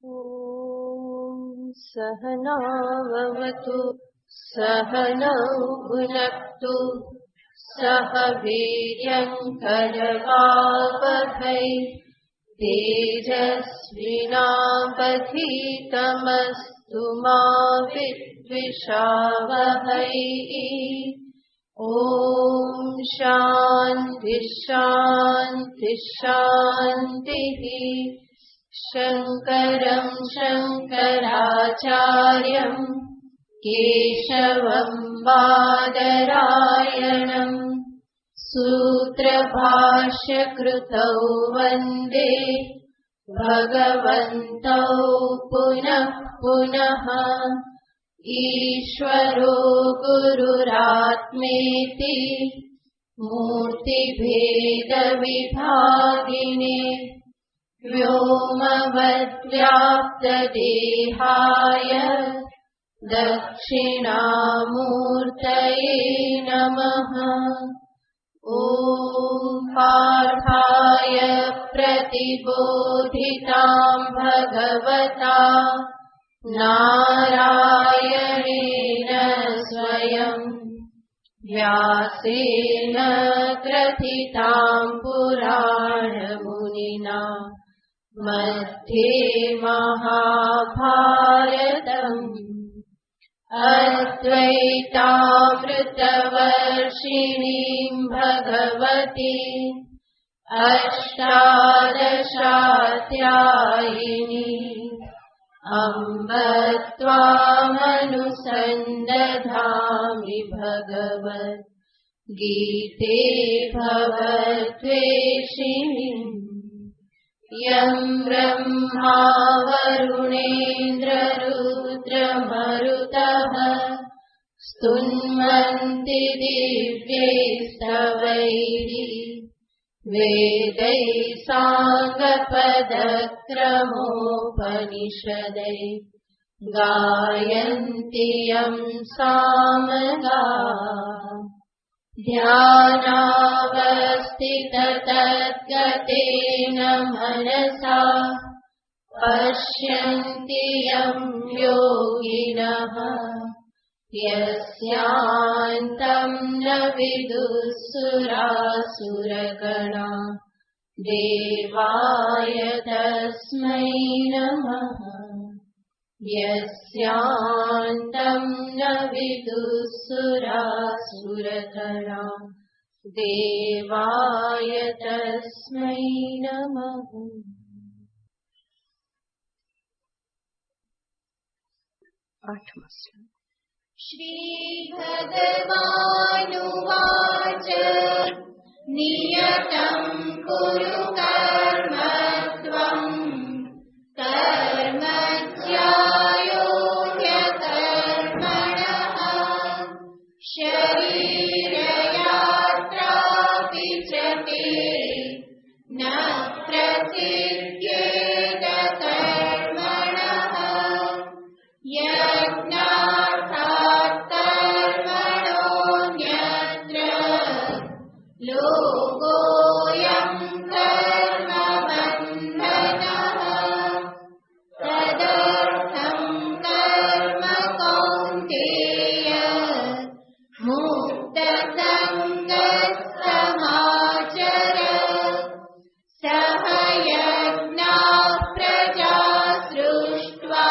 ॐ सहनाववतु सहनौ भुनक्तु सह वीर्यङ्करवावहै तेजस्विनावधीतमस्तु मा विद्विषावहै। ॐ शान्ति शान्ति शान्तिः। शङ्करं शङ्कराचार्यं केशवं बादरायणं सूत्रभाष्यकृतौ वन्दे भगवन्तौ पुनः पुनः। ईश्वरो गुरुरात्मेति मूर्तिभेदविभागिने व्योमवद्व्याप्तदेहाय दक्षिणामूर्तये नमः। ॐ पार्थाय प्रतिबोधितां भगवता नारायणेन स्वयं व्यासेन ग्रथितां पुराणमुनिना मध्ये महाभारतम् अद्वैतामृतवर्षिणीं भगवती अष्टादशाध्यायिनीं अम्ब त्वामनुसन्दधामि भगवद्गीते भवद्वेषिणीम्। यं ब्रह्मा वरुणेन्द्ररुद्रमरुतः स्तुन्वन्ति दिव्यैस्तवैः वेदैः साङ्गपदक्रमोपनिषदै गायन्ति यं सामगाः। ध्यानावस्थिततद्गतेन मनसा पश्यन्ति यं योगिनः यस्यान्तं न विदुःसुरासुरगणा देवाय तस्मै नमः। यस्यान्तं न विदुःसुरासुरगणा देवाय तस्मै नमः। श्रीभगवानुवाच नियतं कुरु कर्म त्वं कर्म ज्यायो ह्यकर्मणः शरीरयात्रापि च ते न प्रसिद्ध्येत कर्मणः यज्ञार्थात् कर्मणोऽन्यत्र लोकोऽयं कर्मबन्धनः तदर्थं कर्म कौन्तेय मुक्तसङ्गः समाचर सह यज्ञाः प्रजा सृष्ट्वा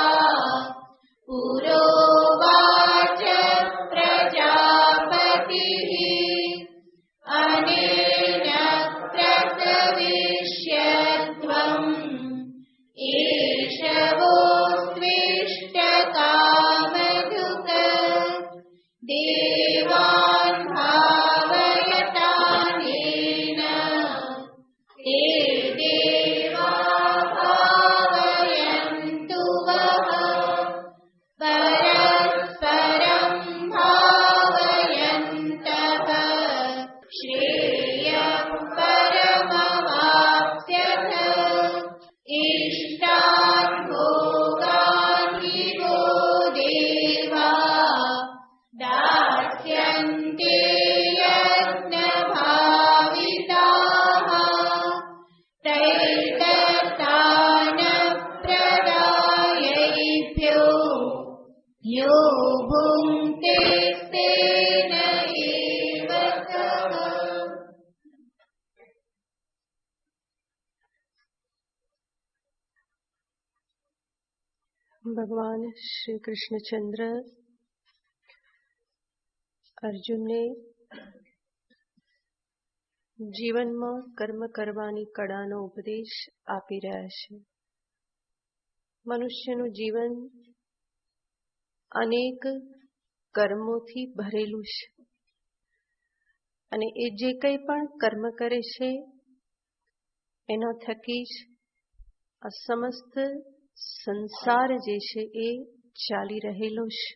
पुरोवाच प्रजापतिः अनेन प्रसविष्यत्वम् एषवोऽस्त्विष्टकामधुक् देवान् भावयतानेन ते देवा भावयन्तु वः परस्परं भावयन्तः श्रेयः परमवाप्स्यथ इष्टान् भोगान् हि वो देवा दास्यन्ते यज्ञभाविताः तैर्दत्तान् प्रदास्यन्ते यो भुङ्क्ते तेन एव सः। ભગવાન શ્રી કૃષ્ણચંદ્ર અર્જુનને જીવનમાં કર્મ કરવાની કળાનો ઉપદેશ આપી રહ્યા છે. મનુષ્યનું જીવન અનેક કર્મોથી ભરેલું છે અને એ જે કંઈ પણ કર્મ કરે છે એના થકી જ આ સમસ્ત સંસાર જે છે એ ચાલી રહેલો છે.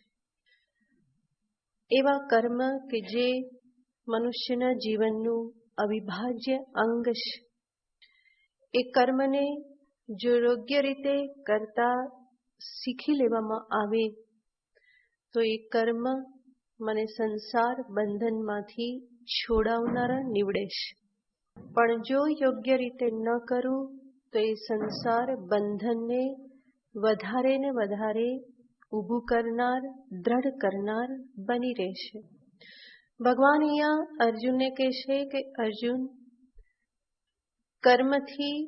એવા કર્મ કે જે મનુષ્યના જીવનનું અવિભાજ્ય અંગ છે, એ કર્મને જો યોગ્ય રીતે કરતા શીખી લેવામાં આવે તો એ કર્મ મને સંસાર બંધનમાંથી છોડાવનારા નીવડે છે. પણ જો યોગ્ય રીતે ન કરું તો એ સંસાર બંધનને વધારે ને વધારે ઊભું કરનાર, દ્રઢ કરનાર બની રહેશે. ભગવાન અહીંયા અર્જુનને કહે છે કે અર્જુન, કર્મથી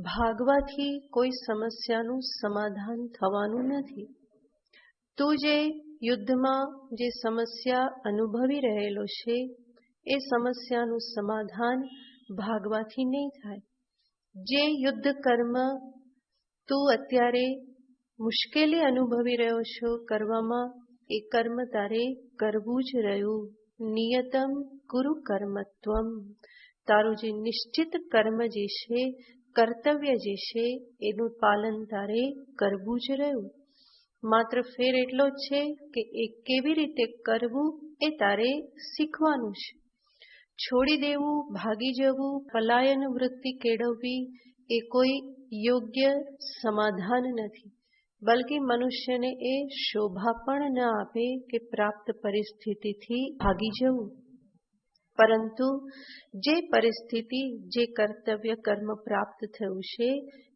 ભાગવાથી કોઈ સમસ્યાનું સમાધાન થવાનું નથી. તું જે યુદ્ધમાં જે સમસ્યા અનુભવી રહેલો છે એ સમસ્યાનું સમાધાન ભાગવાથી નહીં થાય. જે યુદ્ધ કર્મ તું અત્યારે મુશ્કેલી અનુભવી રહ્યો છો કરવામાં, એ કર્મ તારે કરવું જ રહ્યું. નિયતમ કુરુ કર્મત્વમ. તારું જે નિશ્ચિત કર્મ જે છે, કર્તવ્ય જે છે, એનું પાલન તારે કરવું જ રહ્યું. માત્ર ફેર એટલો જ છે કે એ કેવી રીતે કરવું એ તારે શીખવાનું છે. છોડી દેવું, ભાગી જવું, પલાયન વૃત્તિ કેળવવી એ કોઈ યોગ્ય સમાધાન નથી, બલકે મનુષ્યને એ શોભા પણ ન આપે કે પ્રાપ્ત પરિસ્થિતિથી ભાગી જવું. પરંતુ જે પરિસ્થિતિ, જે કર્તવ્ય કર્મ પ્રાપ્ત થયું છે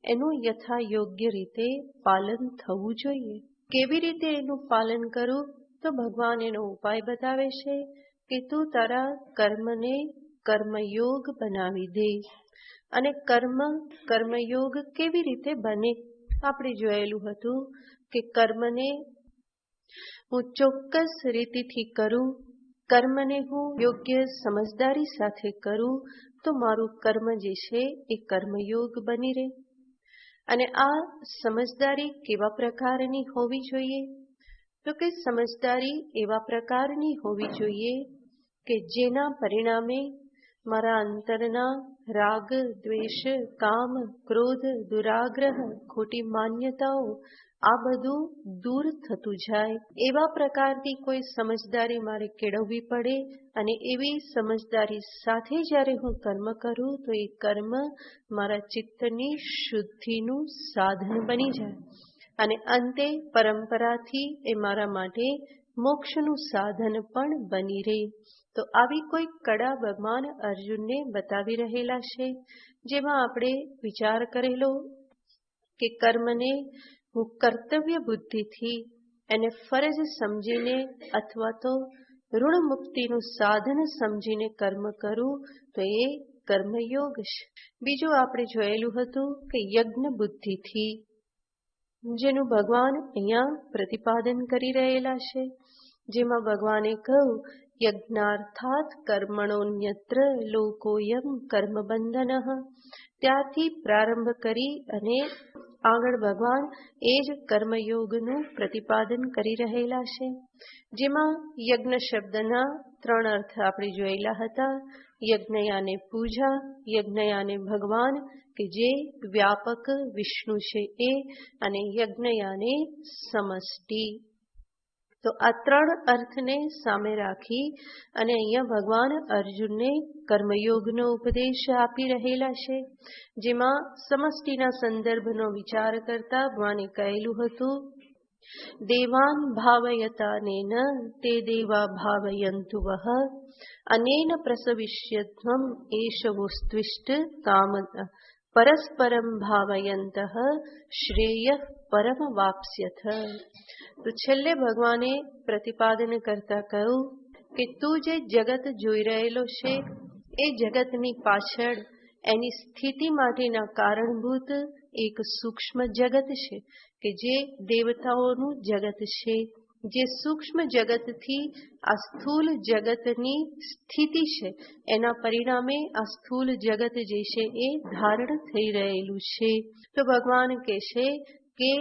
એનું યથા યોગ્ય રીતે પાલન થવું જોઈએ. કેવી રીતે એનું પાલન કરું? તો ભગવાન એનો ઉપાય બતાવે છે કે તું તારા કર્મને કર્મયોગ બનાવી દે. અને કર્મયોગ કેવી રીતે બને? આપણે જોયેલું હતું કે કર્મને હું ચોક્કસ રીતિથી કરું, કર્મને હું યોગ્ય સમજદારી સાથે કરું તો મારું કર્મ જે છે એ કર્મયોગ બની રહે. અને આ સમજદારી કેવા પ્રકારની હોવી જોઈએ? તો કે સમજદારી એવા પ્રકારની હોવી જોઈએ કે જેના પરિણામે મારા અંતરના રાગ, દ્વેષ, કામ, ક્રોધ, દુરાગ્રહ, ખોટી માન્યતાઓ આ બધું દૂર થતું જાય. એવા પ્રકારની કોઈ સમજદારી મારે કેળવવી પડે અને એવી સમજદારી સાથે જ્યારે હું કર્મ કરું તો એ કર્મ મારા ચિત્તની શુદ્ધિનું સાધન બની જાય અને અંતે પરંપરાથી એ મારા માટે મોક્ષનું સાધન પણ બની રહે. તો આવી કોઈ કળા ભગવાન અર્જુનને બતાવી રહેલા છે, જેમાં આપણે વિચાર કરેલો કે કર્મને હું કર્તવ્ય બુદ્ધિથી એને ફરજ સમજીને અથવા તો ઋણ મુક્તિનું સાધન સમજીને કર્મ કરું તો એ કર્મયોગ છે. બીજું આપણે જોયેલું હતું કે યજ્ઞ બુદ્ધિથી, જેનું ભગવાન અહીંયા પ્રતિપાદન કરી રહેલા છે, જેમાં ભગવાને કહ્યું યજ્ઞાર્થાત કર્મણોન્યત્ર લોકોયમ કર્મબંધનઃ. ત્યારથી પ્રારંભ કરી અને આગળ ભગવાન એ જ કર્મયોગનું પ્રતિપાદન કરી રહેલા છે, જેમાં યજ્ઞ શબ્દના 3 અર્થ આપણે જોયેલા હતા. યજ્ઞયાને પૂજા, યજ્ઞયાને ભગવાન કે જે વ્યાપક વિષ્ણુ છે એ, અને યજ્ઞયાને સમષ્ટિ. તો આ 3 અર્થને સામે રાખી અને અહીંયા ભગવાન અર્જુનને કર્મયોગનો ઉપદેશ આપી રહેલા છે, જેમાં સમષ્ટિના સંદર્ભનો વિચાર કરતા ભગવાને કહેલું હતું દેવાન ભાવયતાનેન તે દેવા ભાવયંતુ વહ અનેન પ્રસવિષ્યધ્વમ એષ વોસ્ત્વિષ્ટ પરસ્પરમ ભાવયંતઃ શ્રેય પરમ વાપ્સ્યથ. તો છેલ્લે ભગવાને પ્રતિપાદન કરતા કહ્યું કે તું જે જગત જોઈ રહેલો છે એ જગતની પાછળ એની સ્થિતિ માટેના કારણભૂત એક સૂક્ષ્મ જગત છે કે જે દેવતાઓનું જગત છે. જે સૂક્ષ્મ જગતથી આ સ્થૂલ જગતની સ્થિતિ છે એના પરિણામે આ સ્થૂલ જગત જે છે એ ધારણ થઈ રહેલું છે. તો ભગવાન કહે છે કે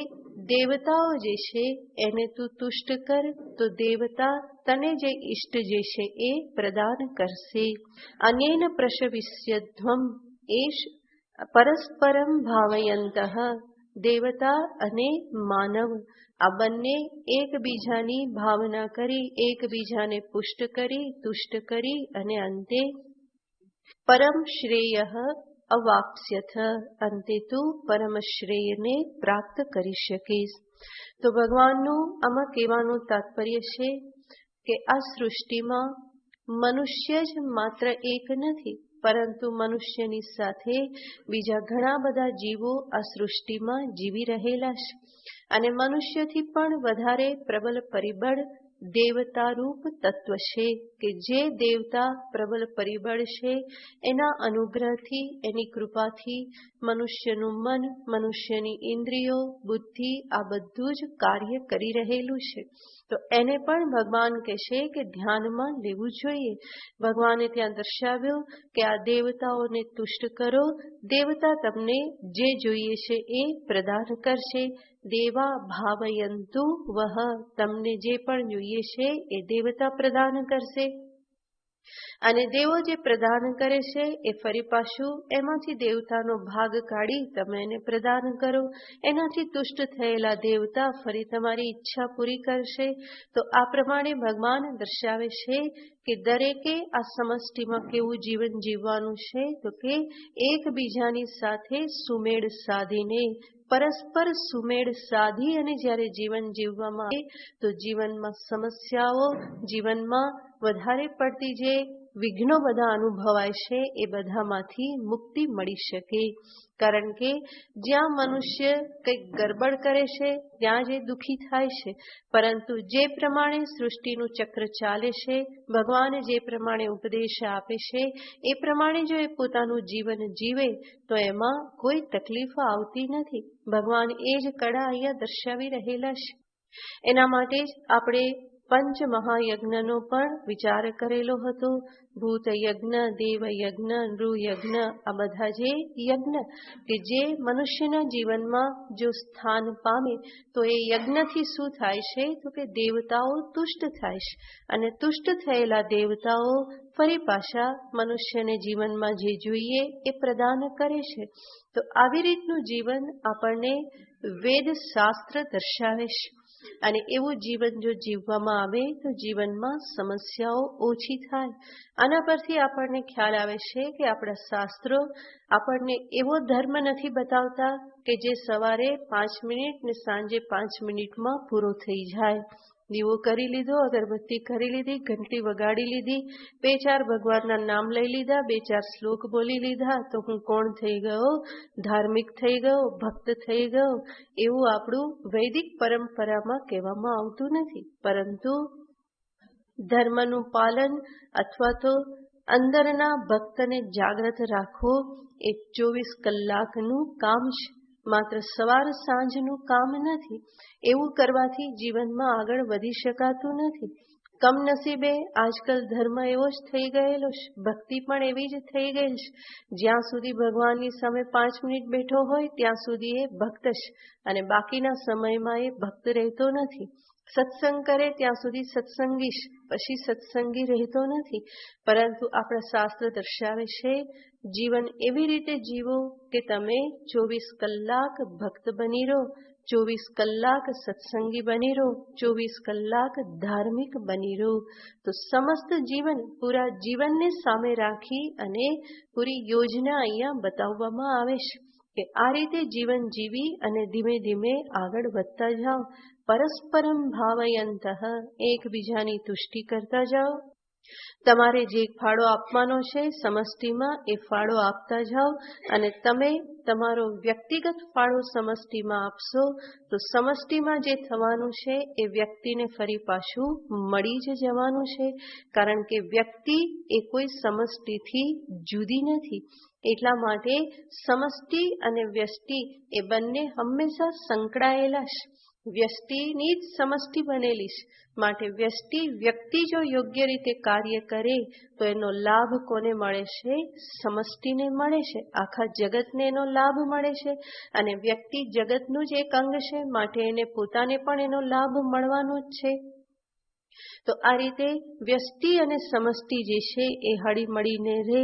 દેવતાઓ જે છે એને તું તુષ્ટ કર તો દેવતા તને જે ઈષ્ટ જે છે એ પ્રદાન કરશે. અનેન પ્રશવિષ્યધ્વમ એશ પરસ્પરમ ભાવયંતઃ. દેવતા અને માનવ આ બંને એકબીજાની ભાવના કરી, એકબીજાને પુષ્ટ કરી, તુષ્ટ કરી અને અંતે પરમ શ્રેય અવાપ્સ્યથ. અંતે તું પરમ શ્રેયને પ્રાપ્ત કરી શકીશ. તો ભગવાનનું આમાં કહેવાનું તાત્પર્ય છે કે આ સૃષ્ટિમાં મનુષ્ય જ માત્ર એક નથી, પરંતુ મનુષ્યની સાથે બીજા ઘણા બધા જીવો આ સૃષ્ટિમાં જીવી રહેલા છે. અને મનુષ્યથી પણ વધારે પ્રબલ પરિબળ દેવતારૂપ તત્વ છે કે જે દેવતા પ્રબલ પરિબળ છે એના અનુગ્રહથી, એની કૃપાથી મનુષ્યનું મન, મનુષ્યની ઇન્દ્રિયો, બુદ્ધિ આ બધું જ કાર્ય કરી રહેલું છે. તો એને પણ ભગવાન કહે છે કે ધ્યાનમાં લેવું જોઈએ. ભગવાને ત્યાં દર્શાવ્યું કે આ દેવતાઓને તુષ્ટ કરો, દેવતા તમને જે જોઈએ છે એ પ્રદાન કરશે. દેવા ભાવયંતુ વહ. તમને જે પણ જોઈએ છે એ દેવતા પ્રદાન કરશે. અને દેવો જે પ્રદાન કરે છે એ ફરી પાછું એમાંથી દેવતાનો ભાગ કાઢી તમે એને પ્રદાન કરો. એનાથી તુષ્ટ થયેલા દેવતા ફરી તમારી ઈચ્છા પૂરી કરશે. તો આ પ્રમાણે ભગવાન દર્શાવે છે કે દરેકે આ સમષ્ટિમાં કેવું જીવન જીવવાનું છે, તો કે એકબીજાની સાથે સુમેળ સાધીને, પરસ્પર સુમેળ સાધી અને જ્યારે જીવન જીવવામાં આવે તો જીવનમાં સમસ્યાઓ, જીવનમાં વધારે પડતી જે વિઘ્નો બધા અનુભવાય છે એ બધામાંથી મુક્તિ મળી શકે. કારણ કે જ્યાં મનુષ્ય કંઈક ગરબડ કરે છે ત્યાં જે દુઃખી થાય છે, પરંતુ જે પ્રમાણે સૃષ્ટિનું ચક્ર ચાલે છે, ભગવાન જે પ્રમાણે ઉપદેશ આપે છે એ પ્રમાણે જો એ પોતાનું જીવન જીવે તો એમાં કોઈ તકલીફ આવતી નથી. ભગવાન એ જ કળા અહીંયા દર્શાવી રહેલા છે. એના માટે જ આપણે પંચ મહાયજ્ઞનો પણ વિચાર કરેલો હતો. ભૂત યજ્ઞ, દેવ યજ્ઞ, નૃ યજ્ઞ, આ બધા જે યજ્ઞ કે જે મનુષ્યના જીવનમાં જો સ્થાન પામે તો એ યજ્ઞથી શું થાય છે, તો કે દેવતાઓ તુષ્ટ થાય છે. અને તુષ્ટ થયેલા દેવતાઓ ફરી પાછા મનુષ્યને જીવનમાં જે જોઈએ એ પ્રદાન કરે છે. તો આવી રીતનું જીવન આપણને વેદ શાસ્ત્ર દર્શાવે છે. અને એવું જીવન જો જીવવામાં આવે તો જીવનમાં સમસ્યાઓ ઓછી થાય. આના પરથી આપણને ખ્યાલ આવે છે કે આપણા શાસ્ત્રો આપણને એવો ધર્મ નથી બતાવતા કે જે સવારે 5 મિનિટ ને સાંજે 5 મિનિટમાં પૂરો થઈ જાય. દીવો કરી લીધો, અગરબત્તી કરી લીધી, ઘંટી વગાડી લીધી, 2-4 ભગવાનના નામ લઈ લીધા, 2-4 શ્લોક બોલી લીધા તો હું કોણ થઈ ગયો, ધાર્મિક થઈ ગયો, ભક્ત થઈ ગયો, એવું આપણું વૈદિક પરંપરામાં કહેવામાં આવતું નથી. પરંતુ ધર્મનું પાલન અથવા તો અંદરના ભક્તને જાગૃત રાખવો એ 24 કલાકનું કામ છે, માત્ર સવાર સાંજનું કામ નથી. એવું કરવાથી જીવનમાં આગળ વધી શકાતું નથી. કમનસીબે આજકાલ ધર્મ એવો જ થઈ ગયેલો છે, ભક્તિ પણ એવી જ થઈ ગઈ છે. જ્યાં સુધી ભગવાનની સામે 5 મિનિટ બેઠો હોય ત્યાં સુધી એ ભક્ત છે અને બાકીના સમયમાં એ ભક્ત રહેતો નથી. સત્સંગ કરે ત્યાં સુધી સત્સંગી છે, પછી સત્સંગી રહેતો નથી. પરંતુ આપણા શાસ્ત્ર દર્શાવે છે જીવન એવી રીતે જીવો કે તમે 24 કલાક ભક્ત બની રહો, 24 કલાક સત્સંગી બની રહો, 24 કલાક ધાર્મિક બની રહો. તો સમસ્ત જીવન, પૂરા જીવનને સામે રાખી અને પૂરી યોજના અહીંયા બતાવવામાં આવે છે કે આ રીતે જીવન જીવી અને ધીમે ધીમે આગળ વધતા જાઓ. પરસ્પરમ ભાવયંતઃ, એકબીજાની તુષ્ટિ કરતા જાઓ. તમારે જે ફાળો આપવાનો છે સમષ્ટિમાં એ ફાળો આપતા જાઓ, અને તમે તમારો વ્યક્તિગત ફાળો સમષ્ટિમાં આપશો તો સમષ્ટિમાં જે થવાનું છે એ વ્યક્તિને ફરી પાછું મળી જ જવાનું છે. કારણ કે વ્યક્તિ એ કોઈ સમષ્ટિથી જુદી નથી. એટલા માટે સમષ્ટિ અને વ્યષ્ટિ એ બંને હંમેશા સંકળાયેલા છે. વ્યષ્ટિની જ સમષ્ટિ બનેલી છે. માટે વ્યષ્ટિ વ્યક્તિ જો યોગ્ય રીતે કાર્ય કરે તો એનો લાભ કોને મળે છે? સમષ્ટિને મળે છે. આખા જગતને એનો લાભ મળે છે. અને વ્યક્તિ જગતનું જ એક અંગ છે, માટે એને પોતાને પણ એનો લાભ મળવાનો જ છે. તો આ રીતે વ્યષ્ટિ અને સમષ્ટિ જે છે એ હળી મળીને રહે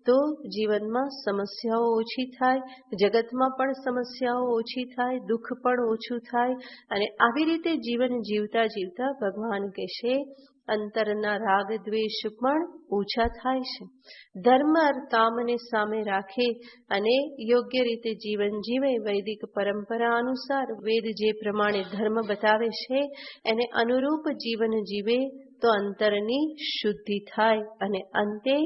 તો જીવનમાં સમસ્યાઓ ઓછી થાય, જગતમાં પણ સમસ્યાઓ ઓછી થાય, દુઃખ પણ ઓછું થાય. અને આવી રીતે જીવન જીવતા જીવતા ભગવાન કહેશે અંતરના રાગ દ્વેષ પણ ઓછા થાય છે. ધર્મ અર્થ કામને સામે રાખે અને યોગ્ય રીતે જીવન જીવે, વૈદિક પરંપરા અનુસાર વેદ જે પ્રમાણે ધર્મ બતાવે છે એને અનુરૂપ જીવન જીવે તો અંતરની શુદ્ધિ થાય અને અંતે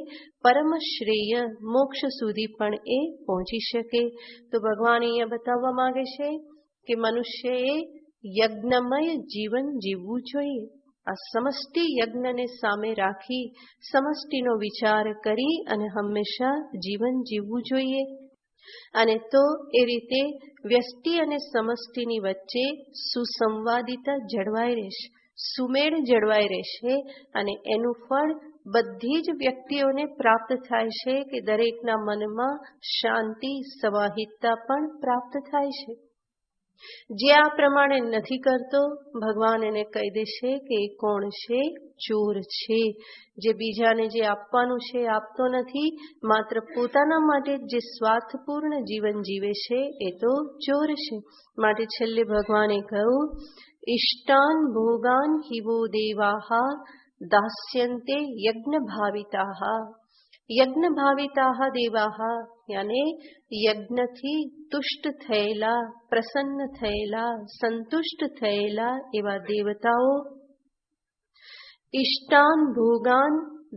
પરમ શ્રેય મોક્ષ સુધી પણ એ પહોંચી શકે. તો ભગવાન અહીંયા બતાવવા માંગે છે કે મનુષ્યએ યજ્ઞમય જીવન જીવવું જોઈએ. આ સમષ્ટિ યજ્ઞને સામે રાખી સમષ્ટિનો વિચાર કરી અને હંમેશા જીવન જીવવું જોઈએ. અને તો એ રીતે વ્યષ્ટિ અને સમષ્ટિની વચ્ચે સુસંવાદિતા જળવાઈ રહેશે, સુમેળ જળવાઈ રહેશે. અને એનું ફળ બધી જ વ્યક્તિઓને પ્રાપ્ત થાય છે કે દરેકના મનમાં શાંતિ, સમાહિતતા પણ પ્રાપ્ત થાય છે. જે આ પ્રમાણે નથી કરતો, ભગવાન એને કહી દેશે કે એ કોણ છે? ચોર છે. જે બીજાને જે આપવાનું છે આપતો નથી, માત્ર પોતાના માટે જે સ્વાર્થપૂર્ણ જીવન જીવે છે એ તો ચોર છે. માટે છેલ્લે ભગવાને કહ્યું ઇષ્ટાન ભોગાન હિવો દેવાહા દાસ્યન્તે યજ્ઞ ભાવિતાહા. યજ્ઞ ભાવિતાહા દેવાહા યાને યજ્ઞથી તુષ્ટ થયેલા, પ્રસન્ન થયેલા, સંતુષ્ટ થયેલા એવા દેવતાઓ ઇષ્ટાન ભોગાન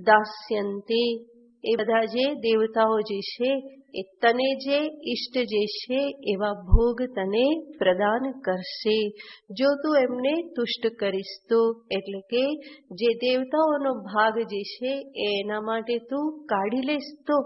દાસ્યન્તે. એ બધા જે દેવતાઓ જે છે એ તને જે ઈષ્ટ જે છે એવા ભોગ તને પ્રદાન કરશે જો તું એમને તુષ્ટ કરીશ તો. એટલે કે જે દેવતાઓનો ભાગ જે છે એના માટે તું કાઢી લેશ તો.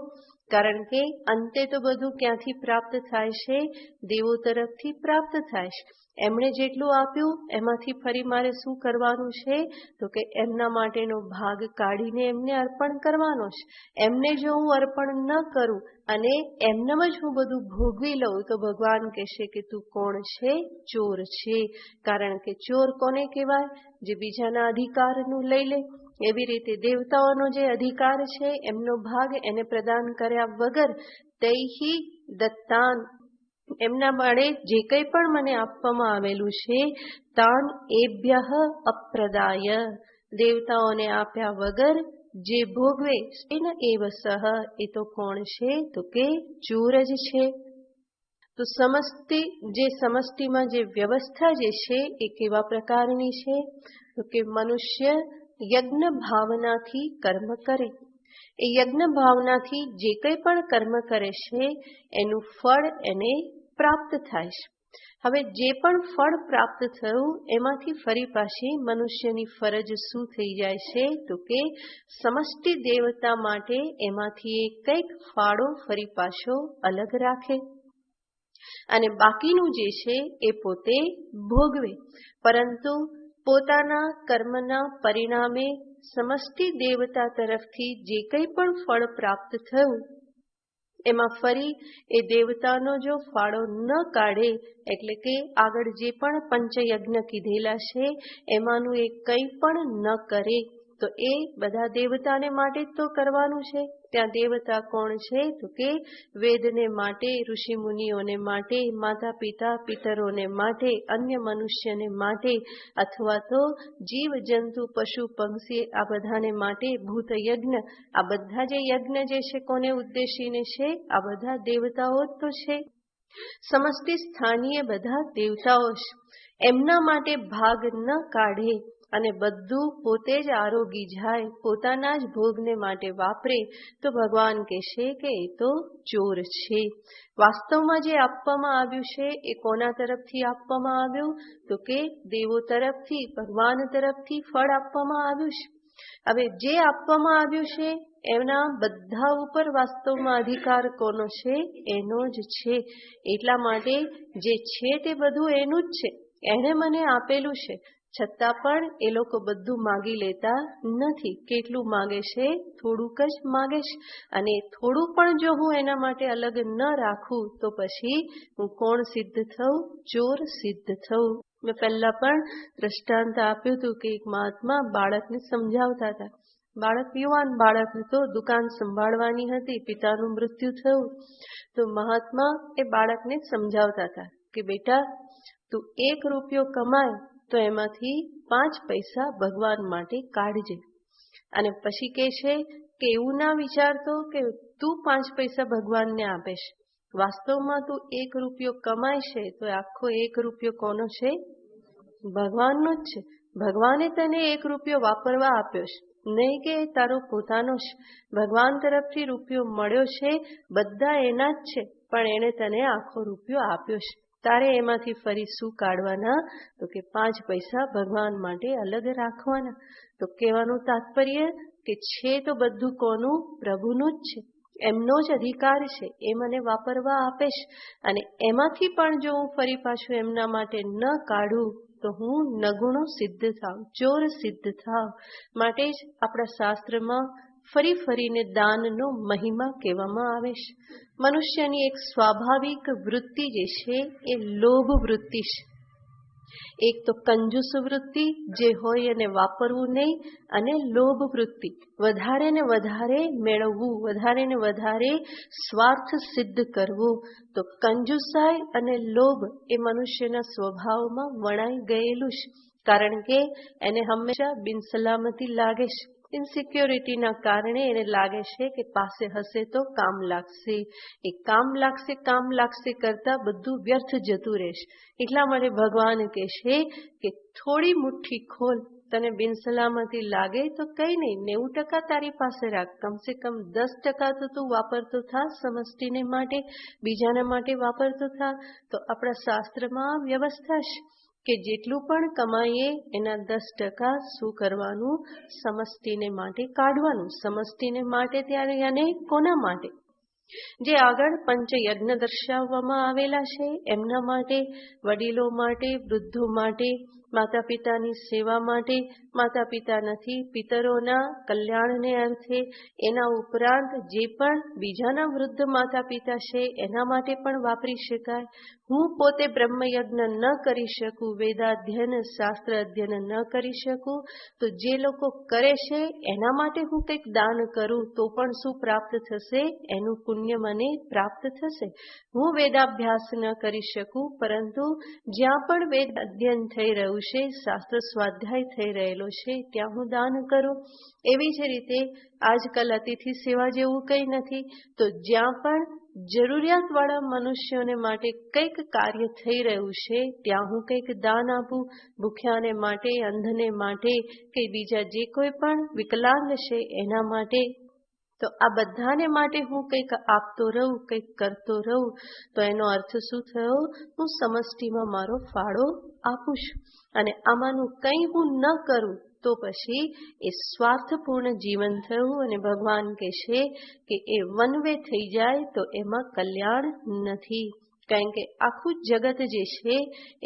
કારણ કે અંતે તો બધું ક્યાંથી પ્રાપ્ત થાય છે? દેવો તરફથી પ્રાપ્ત થાય છે. એમણે જેટલું આપ્યું એમાંથી ફરી મારે શું કરવાનું છે? તો કે એમના માટેનો ભાગ કાઢીને એમને અર્પણ કરવાનો છે. એમને જો હું અર્પણ ન કરું અને એમનેમ જ હું બધું ભોગવી લઉં તો ભગવાન કહેશે કે તું કોણ છે? ચોર છે. કારણ કે ચોર કોને કહેવાય? જે બીજાના અધિકારનું લઈ લે. એવી રીતે દેવતાઓનો જે અધિકાર છે એમનો ભાગ એને પ્રદાન કર્યા વગર તૈહિ દત્તાન, એમના બાળે જે કંઈ પણ મને આપવામાં આવેલું છે તાન એભ્યઃ અપ્રદાય, દેવતાઓને આપ્યા વગર જે ભોગવે એન એવ સહ, એ તો કોણ છે? તો કે ચોર જ છે. તો સમષ્ટિમાં જે વ્યવસ્થા જે છે એ કેવા પ્રકારની છે? તો કે મનુષ્ય યજ્ઞ ભાવનાથી કર્મ કરે. એ યજ્ઞ ભાવનાથી જે કંઈ પણ કર્મ કરે છે એનું ફળ એને પ્રાપ્ત થાય છે. હવે જે પણ ફળ પ્રાપ્ત થયું એમાંથી ફરી પાછી મનુષ્યની ફરજ શું થઈ જાય છે? તો કે સમષ્ટિ દેવતા માટે એમાંથી એ કંઈક ફાળો ફરી પાછો અલગ રાખે અને બાકીનું જે છે એ પોતે ભોગવે. પરંતુ પોતાના કર્મના પરિણામે સમષ્ટિ દેવતા તરફથી જે કંઈ પણ ફળ પ્રાપ્ત થયું એમાં ફરી એ દેવતાનો જો ફાળો ન કાઢે, એટલે કે આગળ જે પણ પંચયજ્ઞ કીધેલા છે એમાંનું એ કંઈ પણ ન કરે તો એ બધા દેવતાને માટે જ તો કરવાનું છે. ત્યાં દેવતા કોણ છે? તો કે વેદને માટે, ઋષિ મુનિઓને માટે, માતા પિતા પિતરોને માટે, અન્ય મનુષ્યને માટે, અથવા તો જીવ જંતુ પશુ પંક્ષી આ બધાને માટે ભૂત યજ્ઞ, આ બધા જે યજ્ઞ જે છે કોને ઉદ્દેશીને છે? આ બધા દેવતાઓ જ તો છે. સમષ્ટિ સ્થાનીય બધા દેવતાઓ છે. એમના માટે ભાગ ન કાઢે અને બધું પોતે જ આરોગી જાય, પોતાના જ ભોગને માટે વાપરે, તો ભગવાન કહેશે કે એ તો ચોર છે. વાસ્તવમાં જે આપવામાં આવ્યું છે એ કોના તરફથી આપવામાં આવ્યું? તો કે દેવો તરફથી, ભગવાન તરફથી ફળ આપવામાં આવ્યું છે. હવે જે આપવામાં આવ્યું છે એના બધા ઉપર વાસ્તવમાં અધિકાર કોનો છે? એનો જ છે. એટલા માટે જે છે તે બધું એનું જ છે, એણે મને આપેલું છે. છતાં પણ એ લોકો બધું માગી લેતા નથી. કેટલું માગે છે? થોડુંક જ માગે છે. અને થોડું પણ જો હું એના માટે અલગ ન રાખું તો પછી હું કોણ સિદ્ધ થઉં? ચોર સિદ્ધ થઉં. મેં પહેલા પણ દ્રષ્ટાંત આપ્યું હતું કે એક મહાત્મા બાળકને સમજાવતા હતા. બાળક, યુવાન બાળક હતો, દુકાન સંભાળવાની હતી, પિતાનું મૃત્યુ થયું. તો મહાત્મા એ બાળકને સમજાવતા હતા કે બેટા, તું 1 રૂપિયો કમાય તો એમાંથી 5 પૈસા ભગવાન માટે કાઢજે. અને પછી કહે છે કે એવું ના વિચારતો કે તું 5 પૈસા ભગવાનને આપેશ. વાસ્તવમાં તું 1 રૂપિયો કમાય છે તો આખો 1 રૂપિયો કોનો છે? ભગવાનનો જ છે. ભગવાને તને 1 રૂપિયો વાપરવા આપ્યો છે, નહીં કે તારો પોતાનો છે. ભગવાન તરફથી રૂપિયો મળ્યો છે, બધા એના જ છે, પણ એણે તને આખો રૂપિયો આપ્યો છે. તારે એમાંથી ફરી શું કાઢવાના? તો કે 5 પૈસા ભગવાન માટે અલગ રાખવાના. તો કહેવાનું તાત્પર્ય કે છે તો બધું કોનું? પ્રભુનું જ છે. એમનો જ અધિકાર છે, એ મને વાપરવા આપે છે. અને એમાંથી પણ જો હું ફરી પાછું એમના માટે ન કાઢું તો હું નગુણો સિદ્ધ થાવ, ચોર સિદ્ધ થાવ. માટે જ આપણા શાસ્ત્રમાં ફરી ફરીને દાનનો મહિમા કહેવામાં આવે છે. મનુષ્યની એક સ્વાભાવિક વૃત્તિ જે છે એ લોભ વૃત્તિ છે. એક તો કંજૂસ વૃત્તિ, જે હોય એને વાપરવું નહીં, અને લોભ વૃત્તિ, વધારે ને વધારે મેળવવું, વધારે ને વધારે સ્વાર્થ સિદ્ધ કરવું. તો કંજુસાઈ અને લોભ એ મનુષ્યના સ્વભાવમાં વણાઈ ગયેલું છે. કારણ કે એને હંમેશા બિનસલામતી લાગે છે. ઇન્સિક્યોરિટીના કારણે એને લાગે છે કે પાસે હશે તો કામ લાગશે. એ કામ લાગશે કરતા બધું વ્યર્થ જતું રહેશે. એટલા માટે ભગવાન કહે છે કે થોડી મુઠ્ઠી ખોલ, તને બિનસલામતી લાગે તો કઈ નહીં, 90% તારી પાસે રાખ. કમસે કમ 10% તો તું વાપરતો થા સમષ્ટિને માટે, બીજાના માટે વાપરતો થા. તો આપણા શાસ્ત્રમાં વ્યવસ્થા છે કે જેટલું પણ કમાઈએ એના 10% શું કરવાનું? સમષ્ટિને માટે કાઢવાનું. સમષ્ટિને માટે ત્યારે અને કોના માટે? જે આગળ પંચયજ્ઞ દર્શાવવામાં આવેલા છે એમના માટે, વડીલો માટે, વૃદ્ધો માટે, માતા પિતાની સેવા માટે, માતા પિતા નથી પિતરોના કલ્યાણને અર્થે, એના ઉપરાંત જે પણ બીજાના વૃદ્ધ માતા પિતા છે એના માટે પણ વાપરી શકાય. હું પોતે બ્રહ્મયજ્ઞ ન કરી શકું, વેદાધ્યયન શાસ્ત્ર અધ્યયન ન કરી શકું, તો જે લોકો કરે છે એના માટે હું કંઈક દાન કરું તો પણ શું પ્રાપ્ત થશે? એનું પુણ્ય મને પ્રાપ્ત થશે. હું વેદાભ્યાસ ન કરી શકું, પરંતુ જ્યાં પણ વેદ અધ્યયન થઈ રહ્યું છે, શાસ્ત્ર સ્વાધ્યાય થઈ રહેલો છે, ત્યાં હું દાન કરું. એવી જ રીતે આજકાલ અતિથિ સેવા જેવું કંઈ નથી, તો જ્યાં પણ જરૂરિયાતવાળા મનુષ્યોને માટે કંઈક કાર્ય થઈ રહ્યું છે ત્યાં હું કંઈક દાન આપું. ભૂખ્યાને માટે, અંધને માટે, કે બીજા જે કોઈ પણ વિકલાંગ છે એના માટે. તો આ બધાને માટે હું કંઈક આપતો રહું, કંઈક કરતો રહું, તો એનો અર્થ શું થયો? હું સમષ્ટિમાં મારો ફાળો આપું છું. અને આમાંનું કંઈ હું ન કરું તો પછી એ સ્વાર્થપૂર્ણ જીવન થયું. અને ભગવાન કહે છે કે એ વન વે થઈ જાય તો એમાં કલ્યાણ નથી. કારણ કે આખું જગત જે છે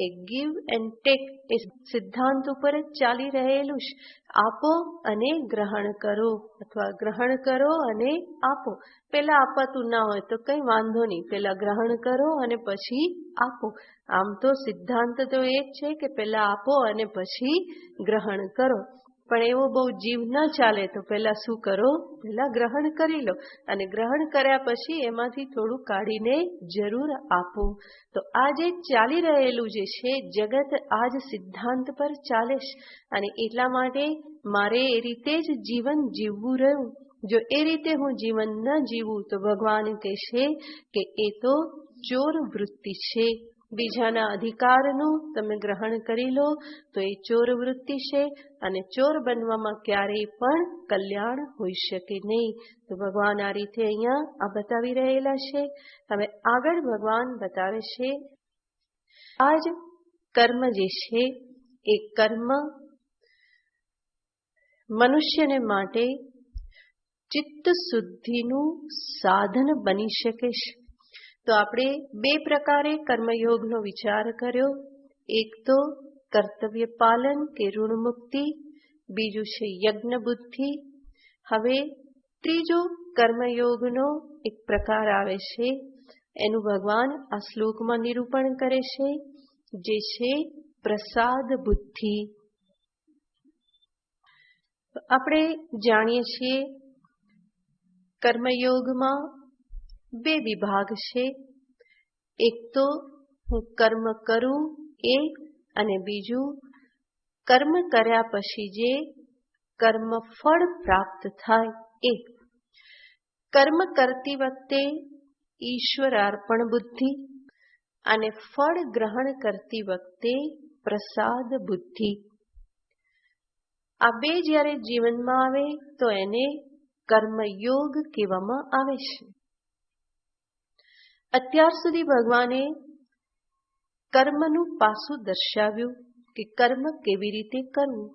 એ ગીવ એન્ડ ટેક એ સિદ્ધાંત ઉપર જ ચાલી રહેલું છે. આપો અને ગ્રહણ કરો, અથવા ગ્રહણ કરો અને આપો. પહેલા અપાતું ના હોય તો કંઈ વાંધો નહીં, પહેલા ગ્રહણ કરો અને પછી આપો. આમ તો સિદ્ધાંત તો એ જ છે કે પહેલા આપો અને પછી ગ્રહણ કરો. પણ એવો બહુ જીવ ન ચાલે તો પહેલા શું કરો? પહેલા ગ્રહણ કરી લો, અને ગ્રહણ કર્યા પછી એમાંથી થોડું કાઢીને જરૂર આપો. તો આ જે ચાલી રહેલું જે છે જગત, આ જ સિદ્ધાંત પર ચાલે છે. અને એટલા માટે મારે એ રીતે જ જીવન જીવવું રહ્યું. જો એ રીતે હું જીવન ન જીવું તો ભગવાન કહેશે કે એ તો ચોર વૃત્તિ છે. બીજાના અધિકારનું તમે ગ્રહણ કરી લો તો એ ચોર વૃત્તિ છે અને ચોર બનવામાં ક્યારેય પણ કલ્યાણ હોઈ શકે નહીં. તો ભગવાન આ રીતે અહીંયા આ બતાવી રહેલા છે. હવે આગળ ભગવાન બતાવે છે આ જ કર્મ જે છે એ કર્મ મનુષ્યને માટે ચિત્ત શુદ્ધિનું સાધન બની શકે છે. તો આપણે બે પ્રકારે કર્મયોગનો વિચાર કર્યો. એક તો કર્તવ્ય પાલન કે ઋણ મુક્તિ, બીજું છે યજ્ઞ બુદ્ધિ. હવે ત્રીજો કર્મયોગનો એક પ્રકાર આવે છે, એનું ભગવાન આ શ્લોકમાં નિરૂપણ કરે છે, જે છે પ્રસાદ બુદ્ધિ. આપણે જાણીએ છીએ કર્મયોગમાં બે વિભાગ છે. એક તો હું કર્મ કરું એ, અને બીજું કર્મ કર્યા પછી જે કર્મ ફળ પ્રાપ્ત થાય એ. કર્મ કરતી વખતે ઈશ્વર અર્પણ બુદ્ધિ અને ફળ ગ્રહણ કરતી વખતે પ્રસાદ બુદ્ધિ. આ બે જ્યારે જીવનમાં આવે તો એને કર્મયોગ કહેવામાં આવે છે. અત્યાર સુધી ભગવાને કર્મનું પાસું દર્શાવ્યું કે કર્મ કેવી રીતે કરવું.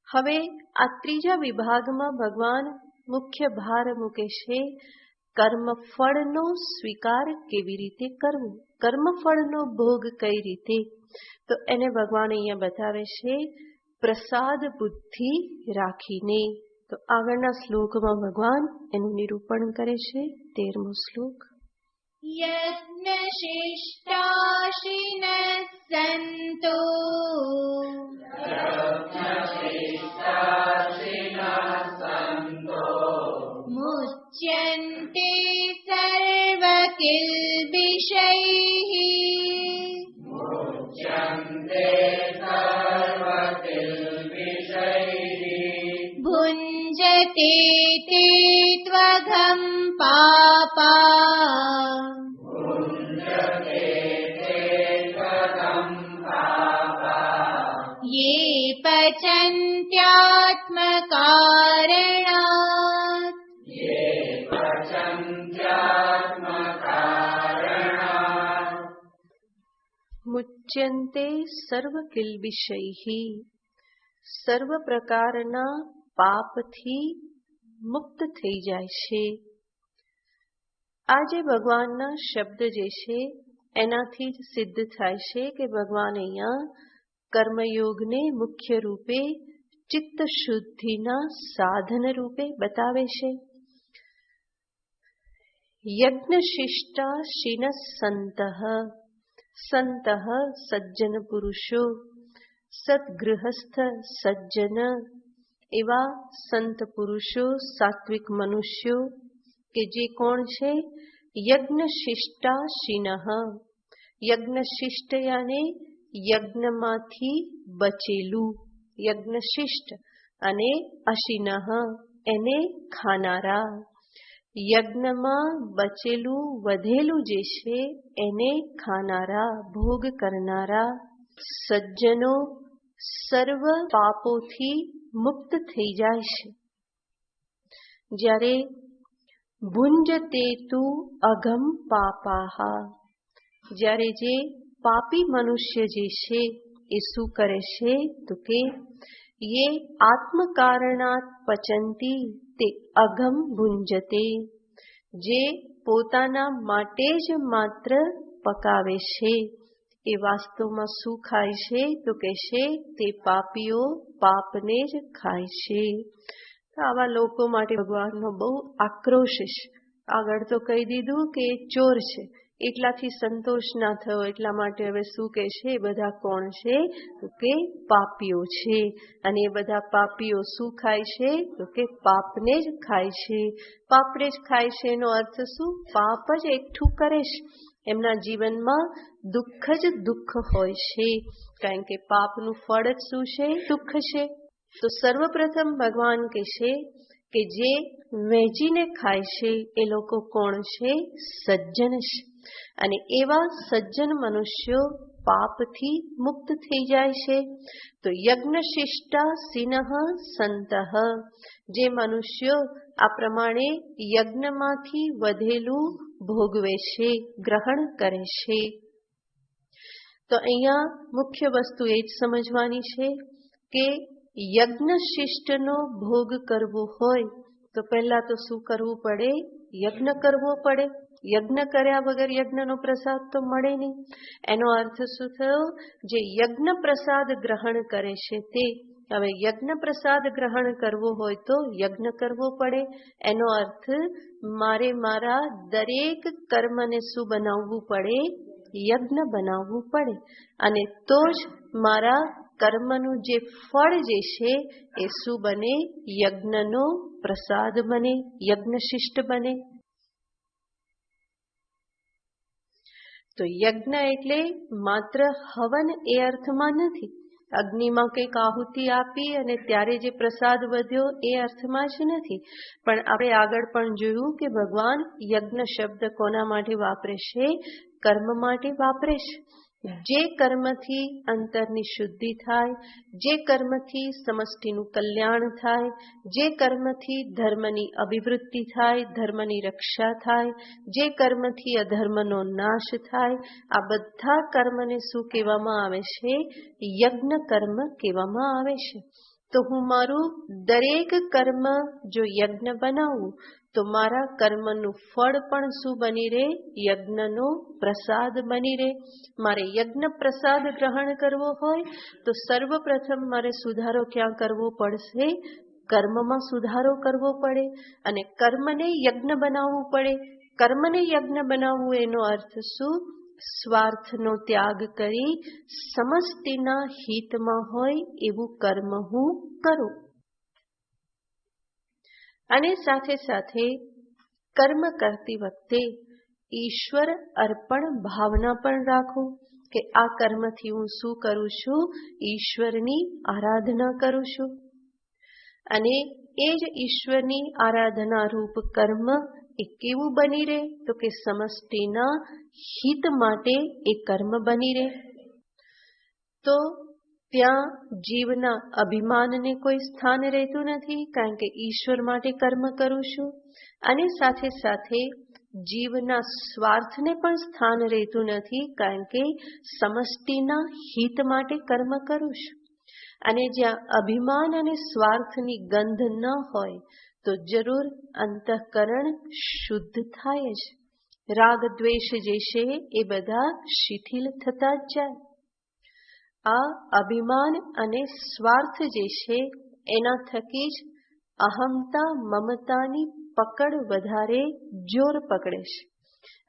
હવે આ ત્રીજા વિભાગમાં ભગવાન મુખ્ય ભાર મૂકે છે કર્મફળનો સ્વીકાર કેવી રીતે કરવો, કર્મફળનો ભોગ કઈ રીતે. તો એને ભગવાન અહીંયા બતાવે છે પ્રસાદ બુદ્ધિ રાખીને. તો આગળના શ્લોકમાં ભગવાન એનું નિરૂપણ કરે છે. 13મો શ્લોક. યજ્ઞશિષ્ટાશિનઃ સંતો મુચ્યન્તે સર્વકિલ્બિષૈઃ ભુञ्जते ते त्वघं पापा ये पचन्त्यात्मकारणात् મુચ્યંતે સર્વ કિલ્બિષૈઃ. સર્વ પ્રકારના પાપથી મુક્ત થઈ જાય છે. આ જે ભગવાનના શબ્દ જે છે એનાથી જ સિદ્ધ થાય છે કે ભગવાન અહીંયા કર્મયોગને મુખ્ય રૂપે ચિત્ત શુદ્ધિના સાધન રૂપે બતાવે છે. યજ્ઞશિષ્ટા શિન સંતઃ. સંતઃ સજ્જન પુરુષો, સદગૃહસ્થ સજ્જન, એવા સંત પુરુષો, સાત્વિક મનુષ્યો કે જે કોણ છે યજ્ઞશિષ્ટા શિનઃ. યજ્ઞશિષ્ટ યાને યજ્ઞમાંથી બચેલું, યજ્ઞશિષ્ટ, અને અશિનઃ એને ખાનારા. યજ્ઞમાં બચેલું વધેલું જે છે એને ખાનારા, ભોગ કરનારા સજ્જનો સર્વ પાપોથી મુક્ત થઈ જાય છે. જ્યારે ભુञ्जते तु અઘમ પાપાહ. જ્યારે જે પાપી મનુષ્ય જે છે એ શું કરે છે તો કે ये આત્મકારણાત પચંતી તે અઘમ ભુञ्जते. જે પોતાના માટે જ માત્ર પકાવે છે એ વાસ્તવમાં શું ખાય છે તો કે છે તે પાપીઓ પાપને જ ખાય છે. આવા લોકો માટે ભગવાનનો બહુ આક્રોશ છે. આગળ તો કહી દીધું કે ચોર છે, એટલાથી સંતોષ ના થયો, એટલા માટે હવે શું કે છે એ બધા કોણ છે તો કે પાપીઓ છે. અને એ બધા પાપીઓ શું ખાય છે તો કે પાપને જ ખાય છે. પાપને જ ખાય છે એનો અર્થ શું? પાપ જ એકઠું કરે છે. એમના જીવનમાં દુઃખ જ દુઃખ હોય છે, કારણ કે પાપનું ફળ જ શું છે? દુઃખ છે. તો સર્વપ્રથમ ભગવાન કહે છે કે જે વહેંચીને ખાય છે એ લોકો કોણ છે? સજ્જન છે. અને એવા સજ્જન મનુષ્યો પાપથી મુક્ત થઈ જાય છે. તો યજ્ઞશિષ્ટા સિનઃ સંતઃ, જે મનુષ્યો આ પ્રમાણે યજ્ઞમાંથી વધેલું ભોગવે છે, ગ્રહણ કરે છે. તો અહીંયા મુખ્ય વસ્તુ એ જ સમજવાની છે કે યજ્ઞશિષ્ટનો ભોગ કરવો હોય તો પહેલા તો શું કરવું પડે? યજ્ઞ કરવો પડે. યજ્ઞ કર્યા વગર યજ્ઞનો પ્રસાદ તો મળે નહીં. એનો અર્થ શું થયો? જે યજ્ઞ પ્રસાદ ગ્રહણ કરે છે તે, હવે યજ્ઞ પ્રસાદ ગ્રહણ કરવો હોય તો યજ્ઞ કરવો પડે. એનો અર્થ મારે મારા દરેક કર્મને શું બનાવવું પડે? યજ્ઞ બનાવવું પડે. અને તો જ મારા કર્મનું જે ફળ જે છે એ શું બને? યજ્ઞનો પ્રસાદ બને, યજ્ઞશિષ્ટ બને. તો યજ્ઞ એટલે માત્ર હવન એ અર્થમાં નથી. અગ્નિમાં કંઈક આહુતિ આપી અને ત્યારે જે પ્રસાદ વધ્યો એ અર્થમાં જ નથી. પણ આપણે આગળ પણ જોયું કે ભગવાન યજ્ઞ શબ્દ કોના માટે વાપરે છે? કર્મ માટે વાપરે છે. જે કર્મથી અંતરની શુદ્ધિ થાય, જે કર્મથી સમષ્ટિનું કલ્યાણ થાય, જે કર્મથી ધર્મની અભિવૃદ્ધિ થાય, ધર્મની રક્ષા થાય, જે કર્મથી અધર્મનો નાશ થાય, આ બધા કર્મને શું કહેવામાં આવે છે? યજ્ઞ કર્મ કહેવામાં આવે છે. તો હું મારું દરેક કર્મ જો યજ્ઞ બનાવું તો મારા કર્મનું ફળ પણ શું બની રહે? યજ્ઞનો પ્રસાદ બની રહે. મારે યજ્ઞ પ્રસાદ ગ્રહણ કરવો હોય તો સર્વપ્રથમ મારે સુધારો ક્યાં કરવો પડશે? કર્મમાં સુધારો કરવો પડે અને કર્મને યજ્ઞ બનાવવું પડે. કર્મને યજ્ઞ બનાવવું એનો અર્થ શું? સ્વાર્થનો ત્યાગ કરી સમષ્ટિના હિતમાં હોય એવું કર્મ હું કરું. અને સાથે સાથે કર્મ કરતી વખતે ઈશ્વર અર્પણ ભાવના પણ રાખું કે આ કર્મથી હું શું કરું છું? ઈશ્વરની આરાધના કરું છું. અને એ જ ઈશ્વરની આરાધના રૂપ કર્મ એ કેવું બની રહે? તો કે સમષ્ટિના હિત માટે એ કર્મ બની રહે. તો ત્યાં જીવના અભિમાનને કોઈ સ્થાન રહેતું નથી, કારણ કે ઈશ્વર માટે કર્મ કરું છું. અને સાથે સાથે જીવના સ્વાર્થને પણ સ્થાન રહેતું નથી, કારણ કે સમષ્ટિના હિત માટે કર્મ કરું છું. અને જ્યાં અભિમાન અને સ્વાર્થની ગંધ ન હોય તો જરૂર અંતઃકરણ શુદ્ધ થાય જ. રાગ દ્વેષ જે છે એ બધા શિથિલ થતા જ જાય. આ અભિમાન અને સ્વાર્થ જે છે એના થકી જ અહમતા મમતાની પકડ વધારે જોર પકડે છે.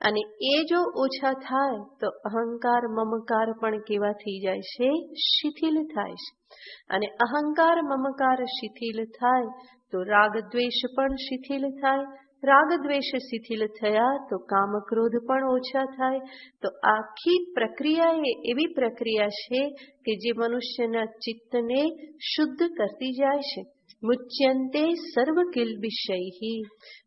અને એ જો ઓછા થાય તો અહંકાર મમકાર પણ કેવા થઈ જાય છે? શિથિલ થાય છે. અને અહંકાર મમકાર શિથિલ થાય તો રાગ દ્વેષ પણ શિથિલ થાય. રાગ દ્વેષ શિથિલ થયા તો કામ ક્રોધ પણ ઓછા થાય. તો આખી પ્રક્રિયા એ એવી પ્રક્રિયા છે કે જે મનુષ્યના ચિત્તને શુદ્ધ કરતી જાય છે. મુચ્યંતે સર્વ કિલ્બિષૈહિ,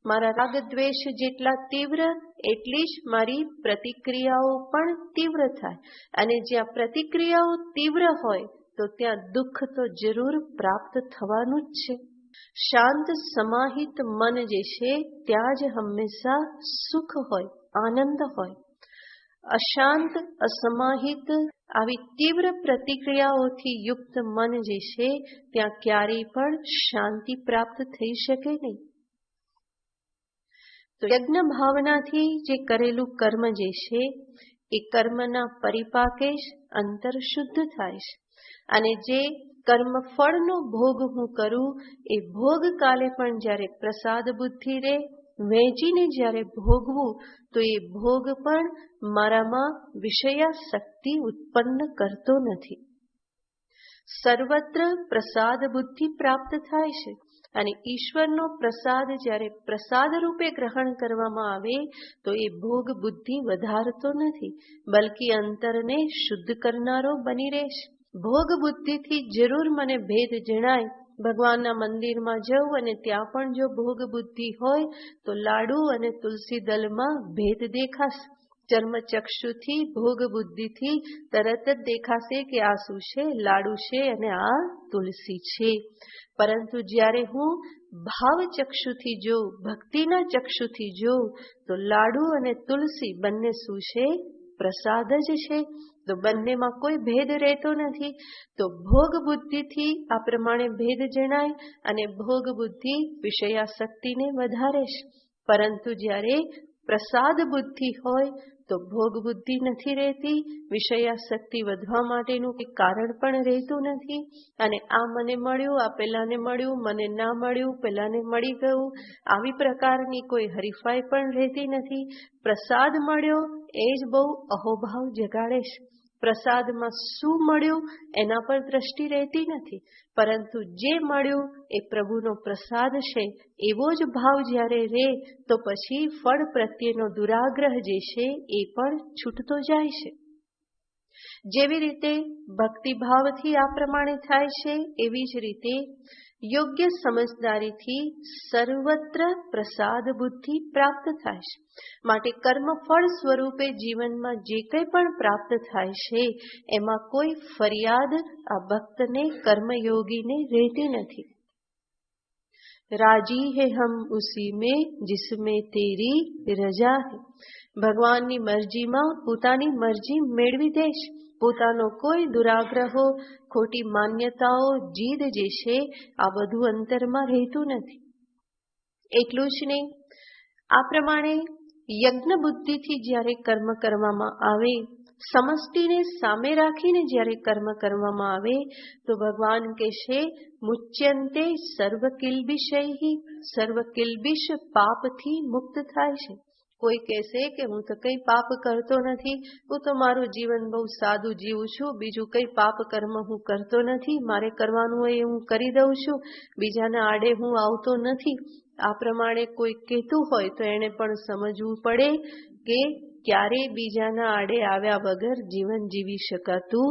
મારા રાગ દ્વેષ જેટલા તીવ્ર એટલી જ મારી પ્રતિક્રિયાઓ પણ તીવ્ર થાય. અને જ્યાં પ્રતિક્રિયાઓ તીવ્ર હોય તો ત્યાં દુઃખ તો જરૂર પ્રાપ્ત થવાનું જ છે. શાંત સમાહિત મન જે છે ત્યાં જ હંમેશા સુખ હોય, આનંદ હોય. અશાંત અસમાહિત આવી તીવ્ર પ્રતિક્રિયાઓથી યુક્ત મન જે છે ત્યાં ક્યારેય પણ શાંતિ પ્રાપ્ત થઈ શકે નહીં. તો યજ્ઞ ભાવનાથી જે કરેલું કર્મ જે છે એ કર્મના પરિપાકે જ અંતર શુદ્ધ થાય છે. અને જે કર્મ ફળનો ભોગ હું કરું એ ભોગ કાલે પણ જ્યારે પ્રસાદ બુદ્ધિ રે વહેંચીને જ્યારે ભોગવું તો એ ભોગ પણ મારામાં વિષયાસક્તિ ઉત્પન્ન કરતો નથી. સર્વત્ર પ્રસાદ બુદ્ધિ પ્રાપ્ત થાય છે. અને ઈશ્વરનો પ્રસાદ જ્યારે પ્રસાદ રૂપે ગ્રહણ કરવામાં આવે તો એ ભોગ બુદ્ધિ વધારતો નથી, બલકી અંતરને શુદ્ધ કરનારો બની રહેશે. ભોગ બુદ્ધિથી જરૂર મને ભેદ જણાય. ભગવાનના મંદિરમાં જવું અને ત્યાં પણ જો ભોગ બુદ્ધિ હોય તો લાડુ અને તુલસી દલમાં ભેદ દેખાશે. ચર્મચક્ષુથી ભોગ બુદ્ધિથી તરત જ દેખાશે કે આ શું છે, લાડુ છે અને આ તુલસી છે. પરંતુ જ્યારે હું ભાવ ચક્ષુથી જોઉં, ભક્તિના ચક્ષુથી જોઉં, તો લાડુ અને તુલસી બંને શું છે, પ્રસાદ જ છે. તો બંનેમાં કોઈ ભેદ રહેતો નથી. તો ભોગ બુદ્ધિથી આ પ્રમાણે ભેદ જણાય અને ભોગ બુદ્ધિ વિષયાસક્તિને વધારે છે. પરંતુ જ્યારે પ્રસાદ બુદ્ધિ હોય તો ભોગ બુદ્ધિ નથી રહેતી, વિષયાસક્તિ વધવા માટેનું કોઈ કારણ પણ રહેતું નથી. અને આ મને મળ્યું, આ પેલાને મળ્યું, મને ના મળ્યું, પેલાને મળી ગયું, આવી પ્રકારની કોઈ હરીફાઈ પણ રહેતી નથી. પ્રસાદ મળ્યો એ જ બહુ અહોભાવ જગાડે છે. પ્રસાદમાં શું મળ્યું એના પર દ્રષ્ટિ રહેતી નથી, પરંતુ જે મળ્યું એ પ્રભુનો પ્રસાદ છે એવો જ ભાવ જ્યારે રહે તો પછી ફળ પ્રત્યેનો દુરાગ્રહ જે છે એ પણ છૂટતો જાય છે. જેવી રીતે ભક્તિભાવથી આ પ્રમાણે થાય છે, એવી જ રીતે યોગ્ય સમજદારીથી સર્વત્ર પ્રસાદ બુદ્ધિ પ્રાપ્ત થાય છે. માટે કર્મફળ સ્વરૂપે જીવનમાં જે કંઈ પણ પ્રાપ્ત થાય છે એમાં કોઈ ફરિયાદ આ ભક્તને, કર્મયોગીને રહેતી નથી. રાજી હે હમ ઉસી મેં જિસમેં તેરી રજા હે. ભગવાનની મરજીમાં પોતાની મરજી મેળવી દે છે. પોતાનો કોઈ દુરાગ્રહો, ખોટી માન્યતાઓ, જીદ જે છે આ બધું અંતરમાં રહેતું નથી. એટલું જ નહીં, આ પ્રમાણે યજ્ઞ બુદ્ધિથી જ્યારે કર્મ કરવામાં આવે, સમષ્ટિને સામે રાખીને જ્યારે કર્મ કરવામાં આવે તો ભગવાન કહેશે મુચ્યંતે સર્વ કિલ્બિષૈહિ, સર્વ કિલ્બિષ પાપથી મુક્ત થાય છે. કોઈ કહેશે કે હું તો કંઈ પાપ કરતો નથી, હું તો મારું જીવન બહુ સાદું જીવું છું, બીજું કંઈ પાપ કર્મ હું કરતો નથી, મારે કરવાનું હોય હું કરી દઉં છું, બીજાના આડે હું આવતો નથી. આ પ્રમાણે કોઈ કહેતું હોય તો એને પણ સમજવું પડે કે ક્યારેય બીજાના આડે આવ્યા વગર જીવન જીવી શકાતું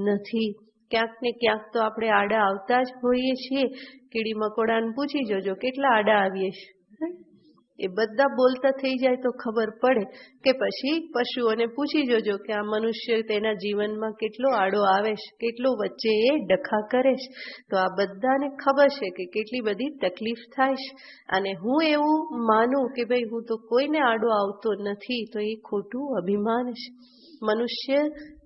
નથી. ક્યાંક ને ક્યાંક તો આપણે આડા આવતા જ હોઈએ છીએ. કીડી મકોડાને પૂછી જોજો કેટલા આડા આવીએ છીએ. એ બધા બોલતા થઈ જાય તો ખબર પડે કે પછી પશુઓને પૂછી જોજો કે આ મનુષ્ય તેના જીવનમાં કેટલો આડો આવે છે, કેટલો વચ્ચે એ ડખા કરે છે. તો આ બધાને ખબર છે કે કેટલી બધી તકલીફ થાય છે. અને હું એવું માનું કે ભાઈ હું તો કોઈને આડો આવતો નથી, તો એ ખોટું અભિમાન છે. મનુષ્ય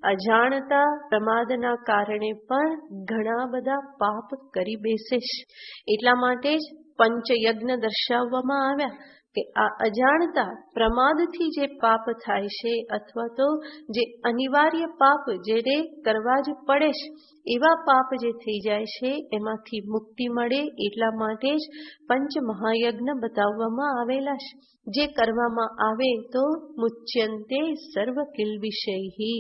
અજાણતા પ્રમાદના કારણે પણ ઘણા બધા પાપ કરી બેસે છે. એટલા માટે જ પંચયજ્ઞ દર્શાવવામાં આવ્યા કે આ અજાણતા પ્રમાદથી જે પાપ થાય છે અથવા તો જે અનિવાર્ય પાપ જેને કરવા જ પડે છે એવા પાપ જે થઈ જાય છે એમાંથી મુક્તિ મળે એટલા માટે જ પંચ મહાયજ્ઞ બતાવવામાં આવેલા છે. જે કરવામાં આવે તો મુચ્યંતે સર્વ કિલ્બિષૈહિ.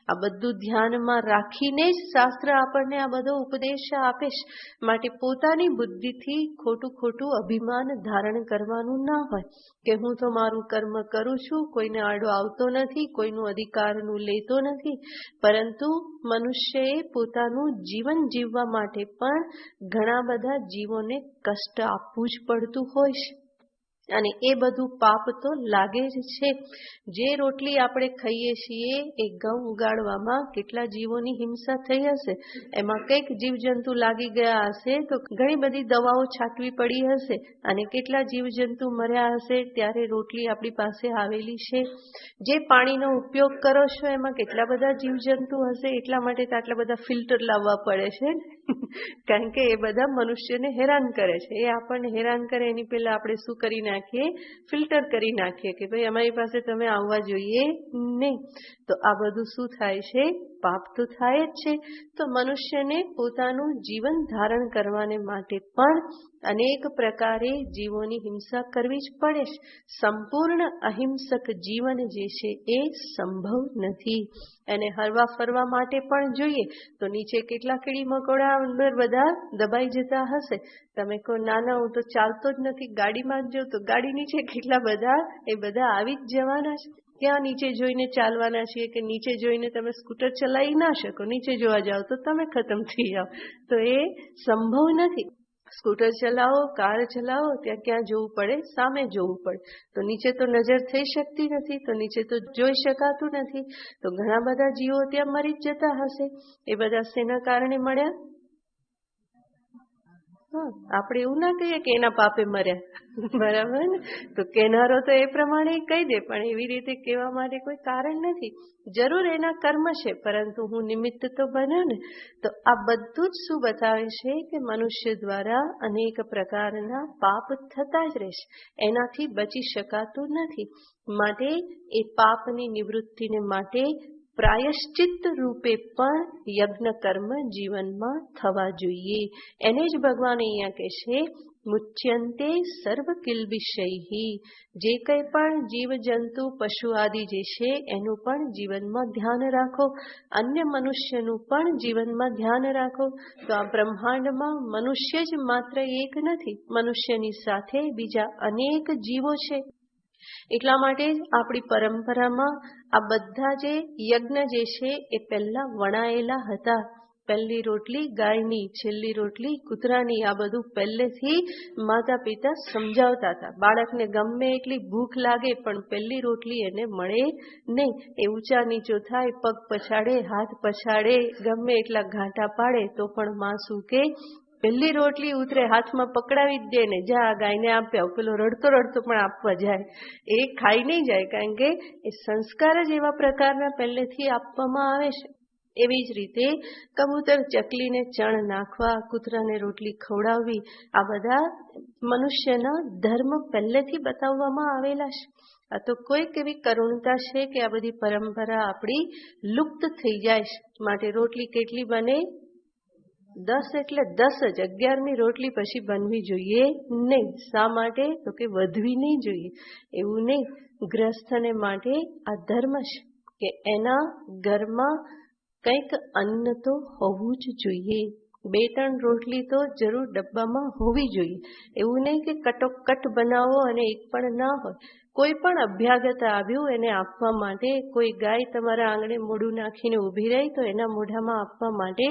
આ બધું ધ્યાનમાં રાખીને જ શાસ્ત્ર આપણને આ બધો ઉપદેશ આપે છે. માટે પોતાની બુદ્ધિથી ખોટું અભિમાન ધારણ કરવાનું ના હોય કે હું તો મારું કર્મ કરું છું, કોઈને આડો આવતો નથી, કોઈનું અધિકારનું લેતો નથી. પરંતુ મનુષ્યએ પોતાનું જીવન જીવવા માટે પણ ઘણા બધા જીવોને કષ્ટ આપવું જ પડતું હોય છે. અને એ બધું પાપ તો લાગે જ છે. જે રોટલી આપણે ખાઈએ છીએ એ ઘઉં ઉગાડવામાં કેટલા જીવોની હિંસા થઈ હશે, એમાં કંઈક જીવજંતુ લાગી ગયા હશે તો ઘણી બધી દવાઓ છાંટવી પડી હશે અને કેટલા જીવજંતુ મર્યા હશે ત્યારે રોટલી આપણી પાસે આવેલી છે. જે પાણીનો ઉપયોગ કરો છો એમાં કેટલા બધા જીવજંતુ હશે, એટલા માટે તો આટલા બધા ફિલ્ટર લાવવા પડે છે કારણ કે એ બધા મનુષ્યને હેરાન કરે છે. એ આપણને હેરાન કરે એની પહેલા આપણે શું કરી નાખીએ, ફિલ્ટર કરી નાખીએ કે ભાઈ અમારી પાસે તમે આવવા જોઈએ નહીં. તો આ બધું શું થાય છે, પાપ તો થાય જ છે. તો મનુષ્યને પોતાનું જીવન ધારણ કરવાને માટે પણ અનેક પ્રકારે જીવોની હિંસા કરવી જ પડે છે. સંપૂર્ણ અહિંસક જીવન જે છે એ સંભવ નથી. એને હરવા ફરવા માટે પણ જોઈએ તો નીચે કેટલા કીડી મકોડા અંદર બધા દબાઈ જતા હશે. તમે કહો ના હું તો ચાલતો જ નથી, ગાડીમાં જ જાઉં, તો ગાડી નીચે કેટલા બધા એ બધા આવી જ જવાના છે. ક્યાં નીચે જોઈને ચાલવાના છીએ કે નીચે જોઈને તમે સ્કૂટર ચલાવી ના શકો, નીચે જોવા જાઓ તો તમે ખતમ થઈ જાઓ. તો એ સંભવ નથી. સ્કૂટર ચલાવો, કાર ચલાવો, ત્યાં ક્યાં જોવું પડે? સામે જોવું પડે. તો નીચે તો નજર થઈ શકતી નથી, તો નીચે તો જોઈ શકાતું નથી. તો ઘણા બધા જીવો ત્યાં મરી જ જતા હશે. એ બધા શેના કારણે મળ્યા? આપણે એવું ના કહીએ કે એના પાપે મર્યા, બરાબર ને? તો કહેનારો તો એ પ્રમાણે કહી દે, પણ એવી રીતે કહેવા માટે કોઈ કારણ નથી. જરૂર એના કર્મ છે, પરંતુ હું નિમિત્ત તો બન્યો ને. તો આ બધું જ શું બતાવે છે કે મનુષ્ય દ્વારા અનેક પ્રકારના પાપ થતા જ રહેશે, એનાથી બચી શકાતું નથી. માટે એ પાપની નિવૃત્તિને માટે પ્રાયશ્ચિત્ત રૂપે પણ યજ્ઞ કર્મ જીવનમાં થવા જોઈએ. એને જ ભગવાન અહીંયા કહે છે, મુચ્યંતે સર્વ કિલ્બિષૈહિ. જે કંઈ પણ જીવજંતુ પશુ આદિ જે છે એનું પણ જીવનમાં ધ્યાન રાખો, અન્ય મનુષ્યનું પણ જીવનમાં ધ્યાન રાખો. તો આ બ્રહ્માંડમાં મનુષ્ય જ માત્ર એક નથી, મનુષ્યની સાથે બીજા અનેક જીવો છે. એટલા માટે જ આપણી પરંપરામાં આ બધા જે યજ્ઞ જે છે એ પહેલા વણાયેલા હતા. પહેલી રોટલી ગાયની, છેલ્લી રોટલી કૂતરાની, આ બધું પહેલેથી માતા પિતા સમજાવતા હતા. બાળકને ગમે એટલી ભૂખ લાગે પણ પહેલી રોટલી એને મળે નહીં. એ ઊંચા નીચો થાય, પગ પછાડે, હાથ પછાડે, ગમે એટલા ઘાંટા પાડે તો પણ માં શું કે પહેલી રોટલી ઉતરે હાથમાં પકડાવી જ દે ને, જા ગાયને આપ્યા. પેલો રડતો રડતો પણ આપવા જાય, એ ખાઈ નહીં જાય, કારણ કે એ સંસ્કાર જ એવા પ્રકારના પહેલેથી આપવામાં આવે છે. એવી જ રીતે કબૂતર ચકલીને ચણ નાખવા, કૂતરાને રોટલી ખવડાવવી, આ બધા મનુષ્યના ધર્મ પહેલેથી બતાવવામાં આવેલા છે. આ તો કોઈક એવી કરુણતા છે કે આ બધી પરંપરા આપણી લુપ્ત થઈ જાય છે. માટે રોટલી કેટલી બને? 10 એટલે 10 જ. 11મી રોટલી પછી બનવી જોઈએ નહીં. શા માટે? તો કે વધવી નહીં જોઈએ. એવું નહીં, ગ્રસ્થને માટે આ ધર્મ છે કે એના ઘરમાં કંઈક અન્ન તો હોવું જ જોઈએ. 2-3 રોટલી તો જરૂર ડબ્બામાં હોવી જોઈએ. એવું નહીં કે કટોકટ બનાવો અને એક પણ ના હોય. કોઈ પણ અભ્યાગત આવ્યું એને આપવા માટે, કોઈ ગાય તમારા આંગણે મોઢું નાખીને ઊભી રહી તો એના મોઢામાં આપવા માટે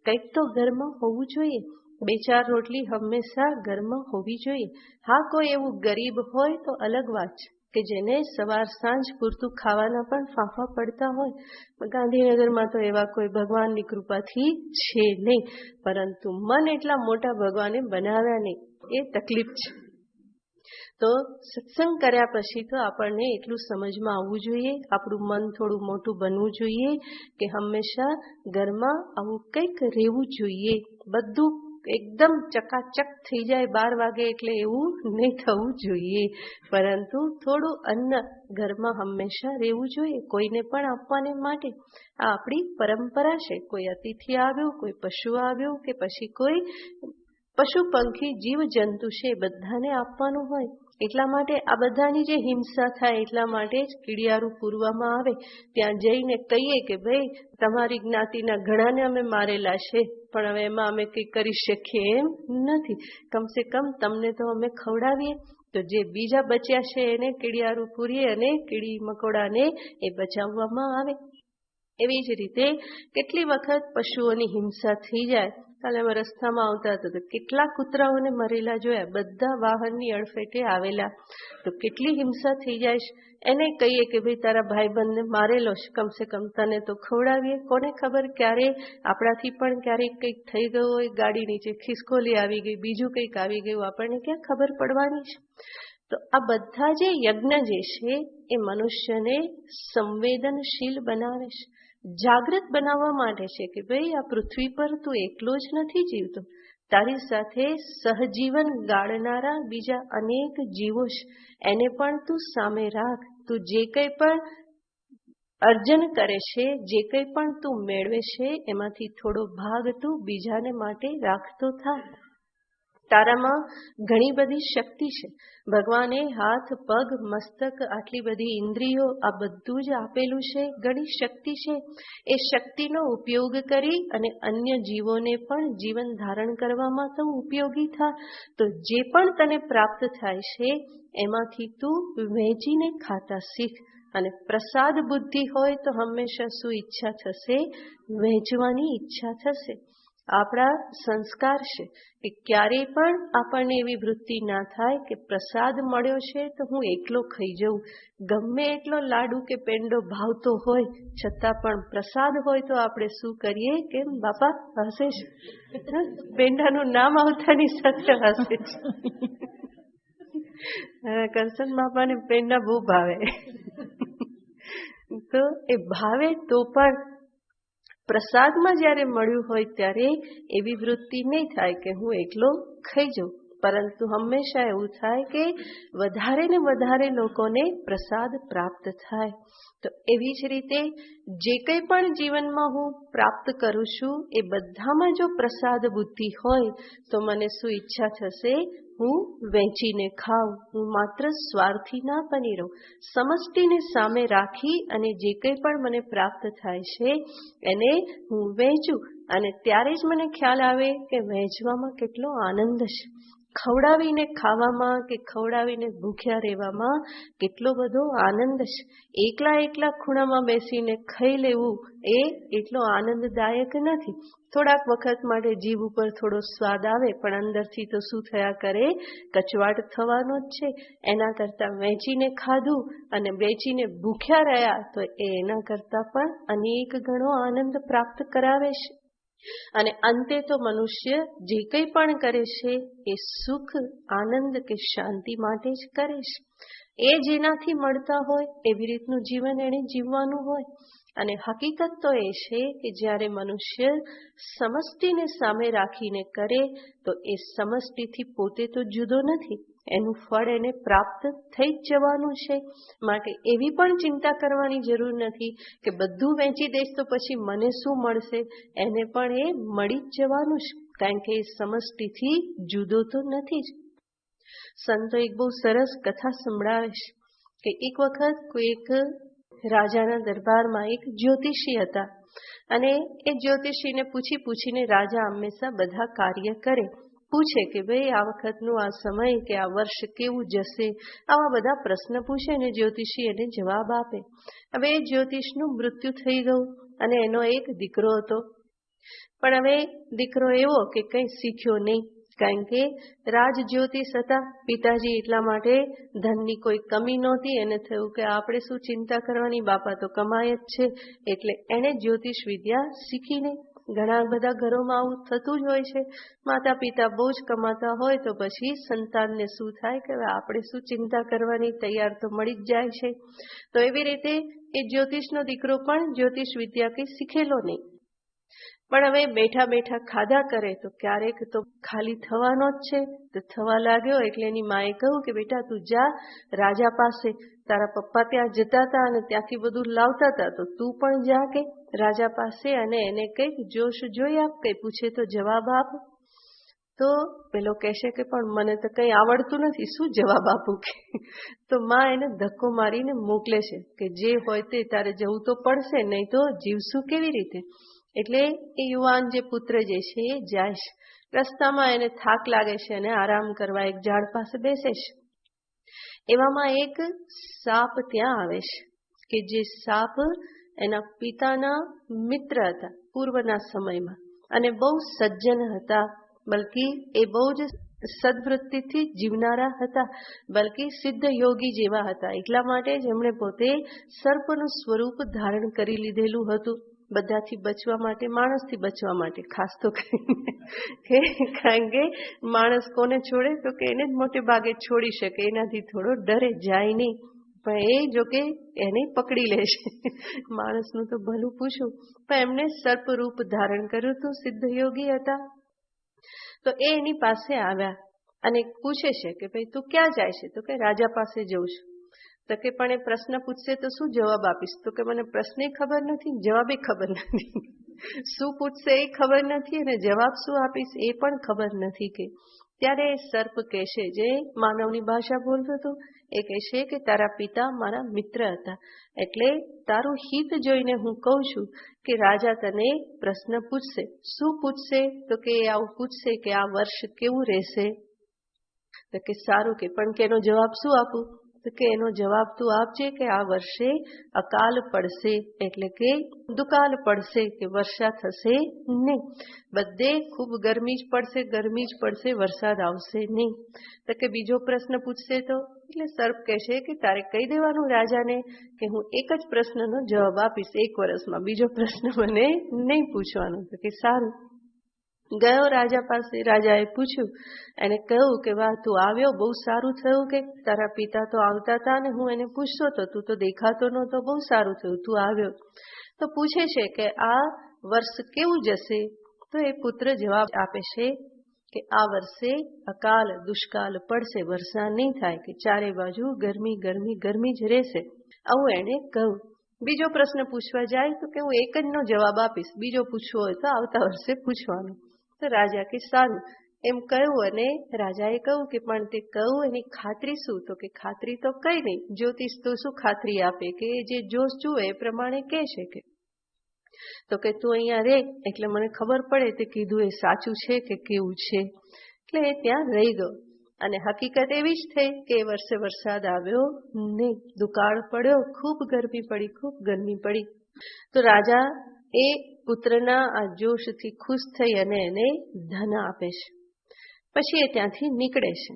કંઈક તો ઘરમાં હોવું જોઈએ. 2-4 રોટલી હંમેશા ઘરમાં હોવી જોઈએ. હા, કોઈ એવું ગરીબ હોય તો અલગ વાત છે કે જેને સવાર સાંજ પૂરતું ખાવાના પણ ફાંફા પડતા હોય. ગાંધીનગરમાં તો એવા કોઈ ભગવાનની કૃપાથી છે નહીં, પરંતુ મન એટલા મોટા ભગવાને બનાવ્યા નહીં, એ તકલીફ છે. તો સત્સંગ કર્યા પછી તો આપણને એટલું સમજમાં આવવું જોઈએ, આપણું મન થોડું મોટું બનવું જોઈએ કે હંમેશા ઘરમાં આવું કંઈક રહેવું જોઈએ. બધું એકદમ ચકાચક થઈ જાય 12 વાગે એટલે એવું નહીં થવું જોઈએ, પરંતુ થોડું અન્ન ઘરમાં હંમેશા રહેવું જોઈએ, કોઈને પણ આપવાને માટે. આ આપણી પરંપરા છે. કોઈ અતિથિ આવ્યો, કોઈ પશુ આવ્યો કે પછી કોઈ પશુ પંખી જીવ જંતુ છે, બધાને આપવાનું હોય. એટલા માટે આ બધાની જે હિંસા થાય એટલા માટે જ કીડિયારું પૂરવામાં આવે. ત્યાં જઈને કહીએ કે ભાઈ તમારી જ્ઞાતિના ઘણાને અમે મારેલા છે, પણ હવે એમાં અમે કંઈ કરી શકીએ એમ નથી. કમસે કમ તમને તો અમે ખવડાવીએ. તો જે બીજા બચ્યા છે એને કીડિયારું પૂરીએ અને કીડી મકોડાને એ બચાવવામાં આવે. એવી જ રીતે કેટલી વખત પશુઓની હિંસા થઈ જાય. કાલે અમે રસ્તામાં આવતા હતા તો કેટલા કૂતરાઓને મરેલા જોયા, બધા વાહનની અડફેટે આવેલા. તો કેટલી હિંસા થઈ જાય છે. એને કહીએ કે ભાઈ તારા ભાઈબંધને મારેલો છે, કમસે કમ તને તો ખવડાવીએ. કોને ખબર ક્યારે આપણાથી પણ ક્યારેક કંઈક થઈ ગયું હોય, ગાડી નીચે ખિસકોલી આવી ગઈ, બીજું કંઈક આવી ગયું, આપણને ક્યાં ખબર પડવાની છે. તો આ બધા જે યજ્ઞ જે છે એ મનુષ્યને સંવેદનશીલ બનાવે છે, જાગૃત બનાવવા માટે છે કે ભાઈ આ પૃથ્વી પર તું એકલો જ નથી જીવતો, તારી સાથે સહજીવન ગાળનારા બીજા અનેક જીવો છે, એને પણ તું સામે રાખ. તું જે કંઈ પણ અર્જન કરે છે, જે કંઈ પણ તું મેળવે છે, એમાંથી થોડો ભાગ તું બીજાને માટે રાખતો થા. તારામાં ઘણી બધી શક્તિ છે. ભગવાને હાથ, પગ, મસ્તક, આટલી બધી ઇન્દ્રિયો, આ બધું જ આપેલું છે. ઘણી શક્તિ છે. એ શક્તિનો ઉપયોગ કરી અને અન્ય જીવોને પણ જીવન ધારણ કરવામાં તો ઉપયોગી થા. તો જે પણ તને પ્રાપ્ત થાય છે એમાંથી તું વહેંચીને ખાતા શીખ. અને પ્રસાદ બુદ્ધિ હોય તો હંમેશા શું ઈચ્છા થશે? વહેંચવાની ઈચ્છા થશે. આપણા સંસ્કાર છે કે ક્યારેય પણ આપણને એવી વૃત્તિ ના થાય કે પ્રસાદ મળ્યો છે તો હું એકલો ખાઈ જઉં. ગમે એટલો લાડુ કે પેંડો ભાવતો હોય છતાં પણ પ્રસાદ હોય તો આપણે શું કરીએ? કેમ બાપા હસે છે? પેંડાનું નામ આવતાની સાથે હસે છે. કરશન બાપાને પેંડા બહુ ભાવે. તો એ ભાવે તો પણ પ્રસાદમાં જ્યારે મળ્યું હોય ત્યારે એવી વૃત્તિ નહીં થાય કે હું એકલો ખાઈ જાઉં, પરંતુ હંમેશા એવું થાય કે વધારે ને વધારે લોકોને પ્રસાદ પ્રાપ્ત થાય. તો એવી જ રીતે જે કંઈ પણ જીવનમાં હું પ્રાપ્ત કરું છું એ બધામાં જો પ્રસાદ બુદ્ધિ હોય તો મને શું ઈચ્છા થશે? હું વહેંચીને ખાઉં. હું માત્ર સ્વાર્થી ના બની રહું. સમષ્ટિને સામે રાખી અને જે કંઈ પણ મને પ્રાપ્ત થાય છે એને હું વહેંચું. અને ત્યારે જ મને ખ્યાલ આવે કે વહેંચવામાં કેટલો આનંદ છે. ખવડાવીને ખાવામાં કે ખવડાવીને ભૂખ્યા રહેવામાં કેટલો બધો આનંદ છે. એકલા એકલા ખૂણામાં બેસીને ખાઈ લેવું એ એટલો આનંદદાયક નથી. થોડાક વખત માટે જીભ ઉપર થોડો સ્વાદ આવે પણ અંદરથી તો શું થયા કરે? કચવાટ થવાનો જ છે. એના કરતાં વહેંચીને ખાધું અને વહેંચીને ભૂખ્યા રહ્યા તો એના કરતાં પણ અનેક ગણો આનંદ પ્રાપ્ત કરાવે છે. અને અંતે તો મનુષ્ય જે કંઈ પણ કરે છે એ સુખ, આનંદ કે શાંતિ માટે જ કરે છે. એ જેનાથી મળતા હોય એવી રીતનું જીવન એને જીવવાનું હોય. અને હકીકત તો એ છે કે જ્યારે મનુષ્ય સમષ્ટિને સામે રાખીને કરે તો એ સમષ્ટિથી પોતે તો જુદો નથી, એનું ફળ એને પ્રાપ્ત થઈ જ જવાનું છે. માટે એવી પણ ચિંતા કરવાની જરૂર નથી કે બધું વહેંચી દઈશ તો પછી મને શું મળશે. એને પણ એ મળી જ જવાનું છે, કારણ કે એ સમષ્ટિથી જુદો તો નથી જ. સંતો એક બહુ સરસ કથા સંભળાવે છે કે એક વખત કોઈ એક રાજાના દરબારમાં એક જ્યોતિષી હતા અને એ જ્યોતિષીને પૂછીને રાજા હંમેશા બધા કાર્ય કરે. પૂછે કે ભાઈ આ વખતનું આ સમય કે આ વર્ષ કેવું જશે, આવા બધા પ્રશ્ન પૂછે ને જ્યોતિષી એને જવાબ આપે. હવે એ જ્યોતિષનું મૃત્યુ થઈ ગયું અને એનો એક દીકરો હતો. પણ હવે દીકરો એવો કે કંઈ શીખ્યો નહીં, કારણ કે રાજ જ્યોતિષ હતા પિતાજી, એટલા માટે ધનની કોઈ કમી નહોતી. એને થયું કે આપણે શું ચિંતા કરવાની, બાપા તો કમાય જ છે. એટલે એણે જ્યોતિષ વિદ્યા શીખી નહીં. ઘણા બધા ઘરોમાં આવું થતું જ હોય છે. માતા પિતા બહુ જ કમાતા હોય તો પછી સંતાનને શું થાય કે આપણે શું ચિંતા કરવાની, તૈયાર તો મળી જ જાય છે. તો એવી રીતે એ જ્યોતિષનો દીકરો પણ જ્યોતિષ વિદ્યા કંઈ શીખેલો નહીં. પણ હવે બેઠા બેઠા ખાધા કરે તો ક્યારેક તો ખાલી થવાનો જ છે. તો થવા લાગ્યો એટલે એની માએ કહ્યું કે બેટા તું જા રાજા પાસે, તારા પપ્પા ત્યાં જતા હતા અને ત્યાંથી બધું લાવતા હતા તો તું પણ જા કે રાજા પાસે અને એને કંઈક જોશ જોઈ આપ, કંઈ પૂછે તો જવાબ આપ. તો પેલો કહેશે કે પણ મને તો કંઈ આવડતું નથી, શું જવાબ આપું કે. તો માં એને ધક્કો મારીને મોકલે છે કે જે હોય તે તારે જવું તો પડશે, નહીં તો જીવશું કેવી રીતે. એટલે એ યુવાન જે પુત્ર જે છે એ જાય છે. રસ્તામાં એને થાક લાગે છે અને આરામ કરવા એક ઝાડ પાસે બેસે છે. એવામાં એક સાપ ત્યાં આવે છે કે જે સાપ એના પિતાના મિત્ર હતા પૂર્વના સમયમાં અને બહુ સજ્જન હતા. બલકી એ બહુ જ સદવૃત્તિથી જીવનારા હતા, બલકી સિદ્ધ યોગી જેવા હતા. એટલા માટે જ એમણે પોતે સર્પનું સ્વરૂપ ધારણ કરી લીધેલું હતું, બધાથી બચવા માટે, માણસથી બચવા માટે ખાસ તો કારણ કે માણસ કોને છોડે તો કે એને જ મોટે ભાગે છોડી શકે, એનાથી થોડો ડરે, જાય નહીં. પણ એ જોકે એને પકડી લે છે, માણસનું તો ભલું પૂછું. પણ એમને સર્પ રૂપ ધારણ કર્યું હતું, સિદ્ધ યોગી હતા. તો એ એની પાસે આવ્યા અને પૂછે છે કે ભાઈ તું ક્યાં જાય છે? તો કે રાજા પાસે જઉં છું. તો કે પણ એ પ્રશ્ન પૂછશે તો શું જવાબ આપીશ? તો કે મને પ્રશ્ને ખબર નથી, જવાબે ખબર નથી. શું પૂછશે એ ખબર નથી અને જવાબ શું આપીશ એ પણ ખબર નથી. કે ત્યારે સર્પ કહેશે, જે માનવની ભાષા બોલતો હતો, એ કહેશે કે તારા પિતા મારા મિત્ર હતા, એટલે તારું હિત જોઈને હું કહું છું કે રાજા તને પ્રશ્ન પૂછશે. શું પૂછશે? તો કે આવું પૂછશે કે આ વર્ષ કેવું રહેશે? તો કે સારું, કે પણ કે એનો જવાબ શું આપું? તો કે એનો જવાબ તું આપજે કે આ વર્ષે અકાલ પડશે, એટલે કે દુકાળ પડશે, કે વર્ષા થશે નહીં. બધે ખૂબ ગરમી જ પડશે, વરસાદ આવશે નહીં. તો કે બીજો પ્રશ્ન પૂછશે તો, એટલે સર્પ કહેશે કે તારે કહી દેવાનું રાજાને કે હું એક જ પ્રશ્નનો જવાબ આપીશ 1 વર્ષમાં, બીજો પ્રશ્ન મને નહીં પૂછવાનો. તો કે સારું. ગયો રાજા પાસે, રાજાએ પૂછ્યું, એને કહ્યું કે વાહ તું આવ્યો, બહુ સારું થયું, કે તારા પિતા તો આવતા હતા ને હું એને પૂછતો હતો, તું તો દેખાતો નહોતો, બહુ સારું થયું તું આવ્યો. તો પૂછે છે કે આ વર્ષ કેવું જશે? તો એ પુત્ર જવાબ આપે છે કે આ વર્ષે અકાલ દુષ્કાળ પડશે, વર્ષા નહીં થાય, કે ચારે બાજુ ગરમી જ રહેશે, આવું એને કહ્યું. બીજો પ્રશ્ન પૂછવા જાય તો કે હું એક જ નો જવાબ આપીશ, બીજો પૂછવો હોય તો આવતા વર્ષે પૂછવાનો. તો રાજા કે સારું એમ કહ્યું. અને રાજાએ કહ્યું કે પણ તે કહ્યું એની ખાતરી શું? તો કે ખાતરી તો કઈ નહીં, જ્યોતિષ તો શું ખાતરી આપે, કે જે જોશ જુએ એ પ્રમાણે કહે છે. કે તો કે તું અહીંયા રે એટલે મને ખબર પડે તે કીધું એ સાચું છે કે કેવું છે. એટલે એ ત્યાં રહી ગયો. અને હકીકત એવી જ થઈ કે એ વર્ષે વરસાદ આવ્યો નહીં, દુકાળ પડ્યો, ખૂબ ગરમી પડી. તો રાજા એ પુત્રના આ જોશથી ખુશ થઈ અને એને ધન આપે છે. પછી એ ત્યાંથી નીકળે છે.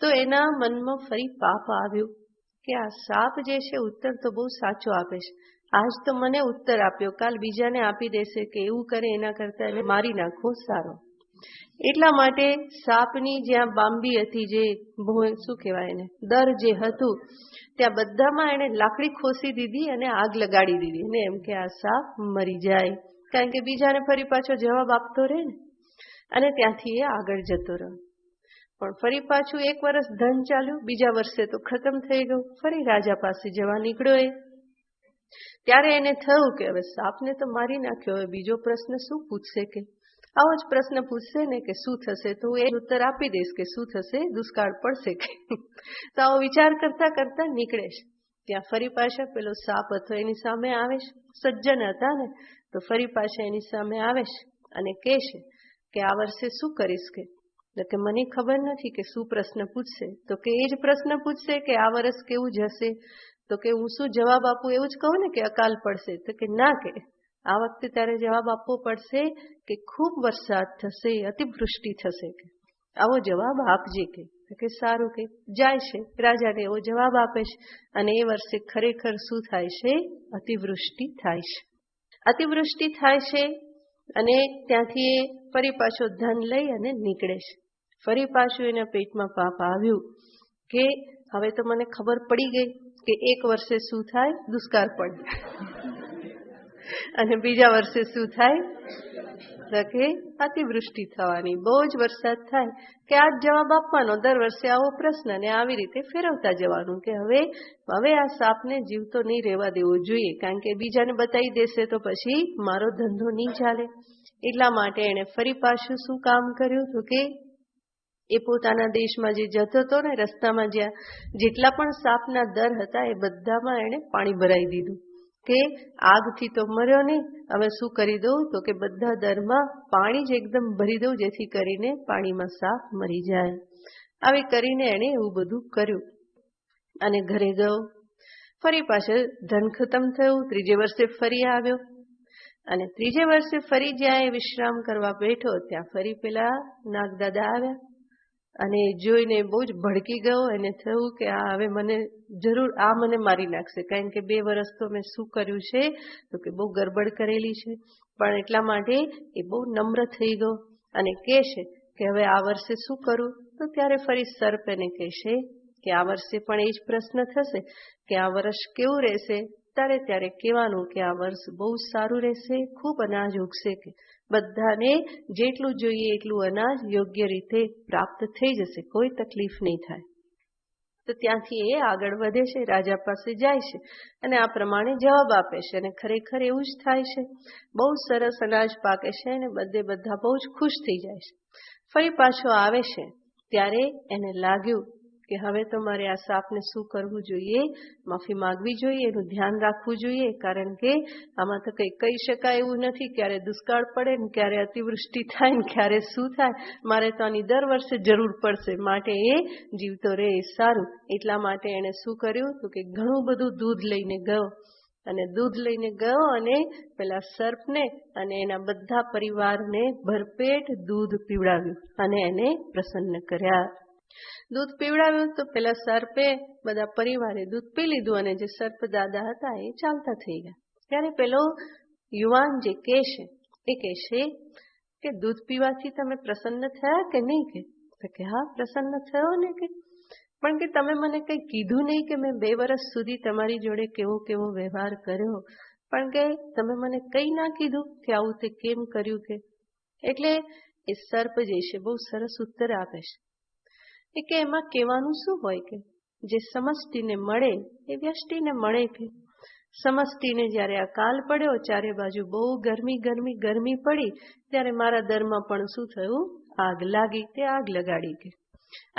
તો એના મનમાં ફરી પાપ આવ્યું કે આ સાપ જે છે ઉત્તર તો બહુ સાચો આપે છે, આજ તો મને ઉત્તર આપ્યો, કાલ બીજાને આપી દેશે, કે એવું કરે એના કરતા એને મારી નાખવો સારો. એટલા માટે સાપની જ્યાં બાંબી હતી, જે શું કહેવાય એને દર જે હતું, ત્યાં બધામાં એને લાકડી ખોસી દીધી અને આગ લગાડી દીધી, અને એમ કે આ સાપ મરી જાય, કારણ કે બીજાને ફરી પાછો જવાબ આપતો રહે ને. અને ત્યાંથી એ આગળ જતો રહ્યો. પણ ફરી પાછું 1 વર્ષ ધન ચાલ્યું, બીજા વર્ષે તો ખતમ થઈ ગયું. ફરી રાજા પાસે જવા નીકળ્યો એ. ત્યારે એને થયું કે હવે સાપને તો મારી નાખ્યો, હવે બીજો પ્રશ્ન શું પૂછશે, કે આવો જ પ્રશ્ન પૂછશે ને કે શું થશે, તો હું એ ઉત્તર આપી દઈશ કે શું થશે, દુષ્કાળ પડશે. કે તો આવો વિચાર કરતા કરતા નીકળે છે. ત્યાં ફરી પાછા પેલો સાપ હતો એની સામે આવે છે, સજ્જન હતા ને, તો ફરી પાછા એની સામે આવે છે અને કહે છે કે આ વર્ષે શું કરીશ? કે મને ખબર નથી કે શું પ્રશ્ન પૂછશે. તો કે એ જ પ્રશ્ન પૂછશે કે આ વર્ષ કેવું જશે? તો કે હું શું જવાબ આપું, એવું જ કહું ને કે અકાલ પડશે. તો કે ના, કે આ વખતે તારે જવાબ આપવો પડશે કે ખૂબ વરસાદ થશે, અતિવૃષ્ટિ થશે, કે આવો જવાબ આપજે. કે સારું. કે જાય છે, રાજાને એવો જવાબ આપે છે. અને એ વર્ષે ખરેખર શું થાય છે? અતિવૃષ્ટિ થાય છે. અતિવૃષ્ટિ થાય છે અને ત્યાંથી એ ફરી પાછો ધન લઈ અને નીકળે છે. ફરી પાછું એના પેટમાં પાપ આવ્યું કે હવે તો મને ખબર પડી ગઈ કે 1 વર્ષે શું થાય? દુષ્કાળ પડે. અને બીજા વર્ષે શું થાય? તો કે અતિવૃષ્ટિ થવાની, બહુ જ વરસાદ થાય. કે આ જ જવાબ આપવાનો, દર વર્ષે આવો પ્રશ્ન, ને આવી રીતે ફેરવતા જવાનું કે હવે આ સાપને જીવતો નહીં રહેવા દેવો જોઈએ, કારણ કે બીજાને બતાવી દેશે તો પછી મારો ધંધો નહીં ચાલે. એટલા માટે એને ફરી પાછું શું કામ કર્યું? તો કે એ પોતાના દેશમાં જે જતો હતો ને, રસ્તામાં જ્યાં જેટલા પણ સાપના દર હતા એ બધામાં એને પાણી ભરાઈ દીધું. કે આગથી તો મર્યો નહીં, હવે શું કરી દઉં? તો કે બધા દરમાં પાણી જ એકદમ ભરી દઉં, જેથી કરીને પાણીમાં સાપ મરી જાય. આવી કરીને એણે એવું બધું કર્યું અને ઘરે ગયો. ફરી પાછળ ધન ખતમ થયું. 3જે વર્ષે ફરી આવ્યો અને 3જે વર્ષે ફરી જ્યાં એ વિશ્રામ કરવા બેઠો, ત્યાં ફરી પેલા નાગદાદા આવ્યા અને જોઈને બહુ જ ભડકી ગયો. એને થયું કે આ હવે મને જરૂર મને મારી નાખશે, કારણ કે 2 વર્ષ તો મેં શું કર્યું છે? તો કે બહુ ગડબડ કરેલી છે. પણ એટલા માટે એ બહુ નમ્ર થઈ ગયો અને કહે છે કે હવે આ વર્ષે શું કરું? તો ત્યારે ફરી સર્પ એને કહેશે કે આ વર્ષે પણ એ જ પ્રશ્ન થશે કે આ વર્ષ કેવું રહેશે? ત્યારે કહેવાનું કે આ વર્ષ બહુ સારું રહેશે, ખૂબ અનાજ ઉગશે, કે બધાને જેટલું જોઈએ એટલું અનાજ યોગ્ય રીતે પ્રાપ્ત થઈ જશે, કોઈ તકલીફ નહીં થાય. તો ત્યાંથી એ આગળ વધે છે, રાજા પાસે જાય છે અને આ પ્રમાણે જવાબ આપે છે. અને ખરેખર એવું જ થાય છે. બહુ સરસ અનાજ પાકે છે અને બધા બહુ જ ખુશ થઈ જાય છે. ફરી પાછો આવે છે ત્યારે એને લાગ્યું કે હવે તો મારે આ સાપને શું કરવું જોઈએ, માફી માંગવી જોઈએ, એનું ધ્યાન રાખવું જોઈએ, કારણ કે આમાં તો કંઈ કહી શકાય એવું નથી. ક્યારે દુષ્કાળ પડે ને ક્યારે અતિવૃષ્ટિ થાય ને ક્યારે શું થાય. મારે તો આની દર વર્ષે જરૂર પડશે, માટે એ જીવતો રહે એ સારું. એટલા માટે એણે શું કર્યું તો કે ઘણું બધું દૂધ લઈને ગયો અને પેલા સર્પને અને એના બધા પરિવારને ભરપેટ દૂધ પીવડાવ્યું અને એને પ્રસન્ન કર્યા. દૂધ પીવડાવ્યું તો પેલા સર્પે બધા પરિવારે દૂધ પી લીધું અને જે સર્પ દાદા હતા એ ચાલતા થઈ ગયા. ત્યારે પેલો યુવાન જે કહેશે કે દૂધ પીવાથી તમે પ્રસન્ન થયા કે નહીં? કે હા, પ્રસન્ન થયો ને. કે પણ કે તમે મને કંઈ કીધું નહીં કે મેં 2 વર્ષ સુધી તમારી જોડે કેવો વ્યવહાર કર્યો, પણ કે તમે મને કંઈ ના કીધું કે આવું તે કેમ કર્યું. કે એટલે એ સર્પ જે છે બહુ સરસ ઉત્તર આપે છે કે એમાં કહેવાનું શું હોય કે જે સમષ્ટિને મળે એ વ્યષ્ટિને મળે. કે સમષ્ટિને જ્યારે અકાલ પડ્યો, ચારે બાજુ બહુ ગરમી પડી, ત્યારે મારા દરમાં પણ શું થયું, આગ લાગી. તે આગ લગાડી. કે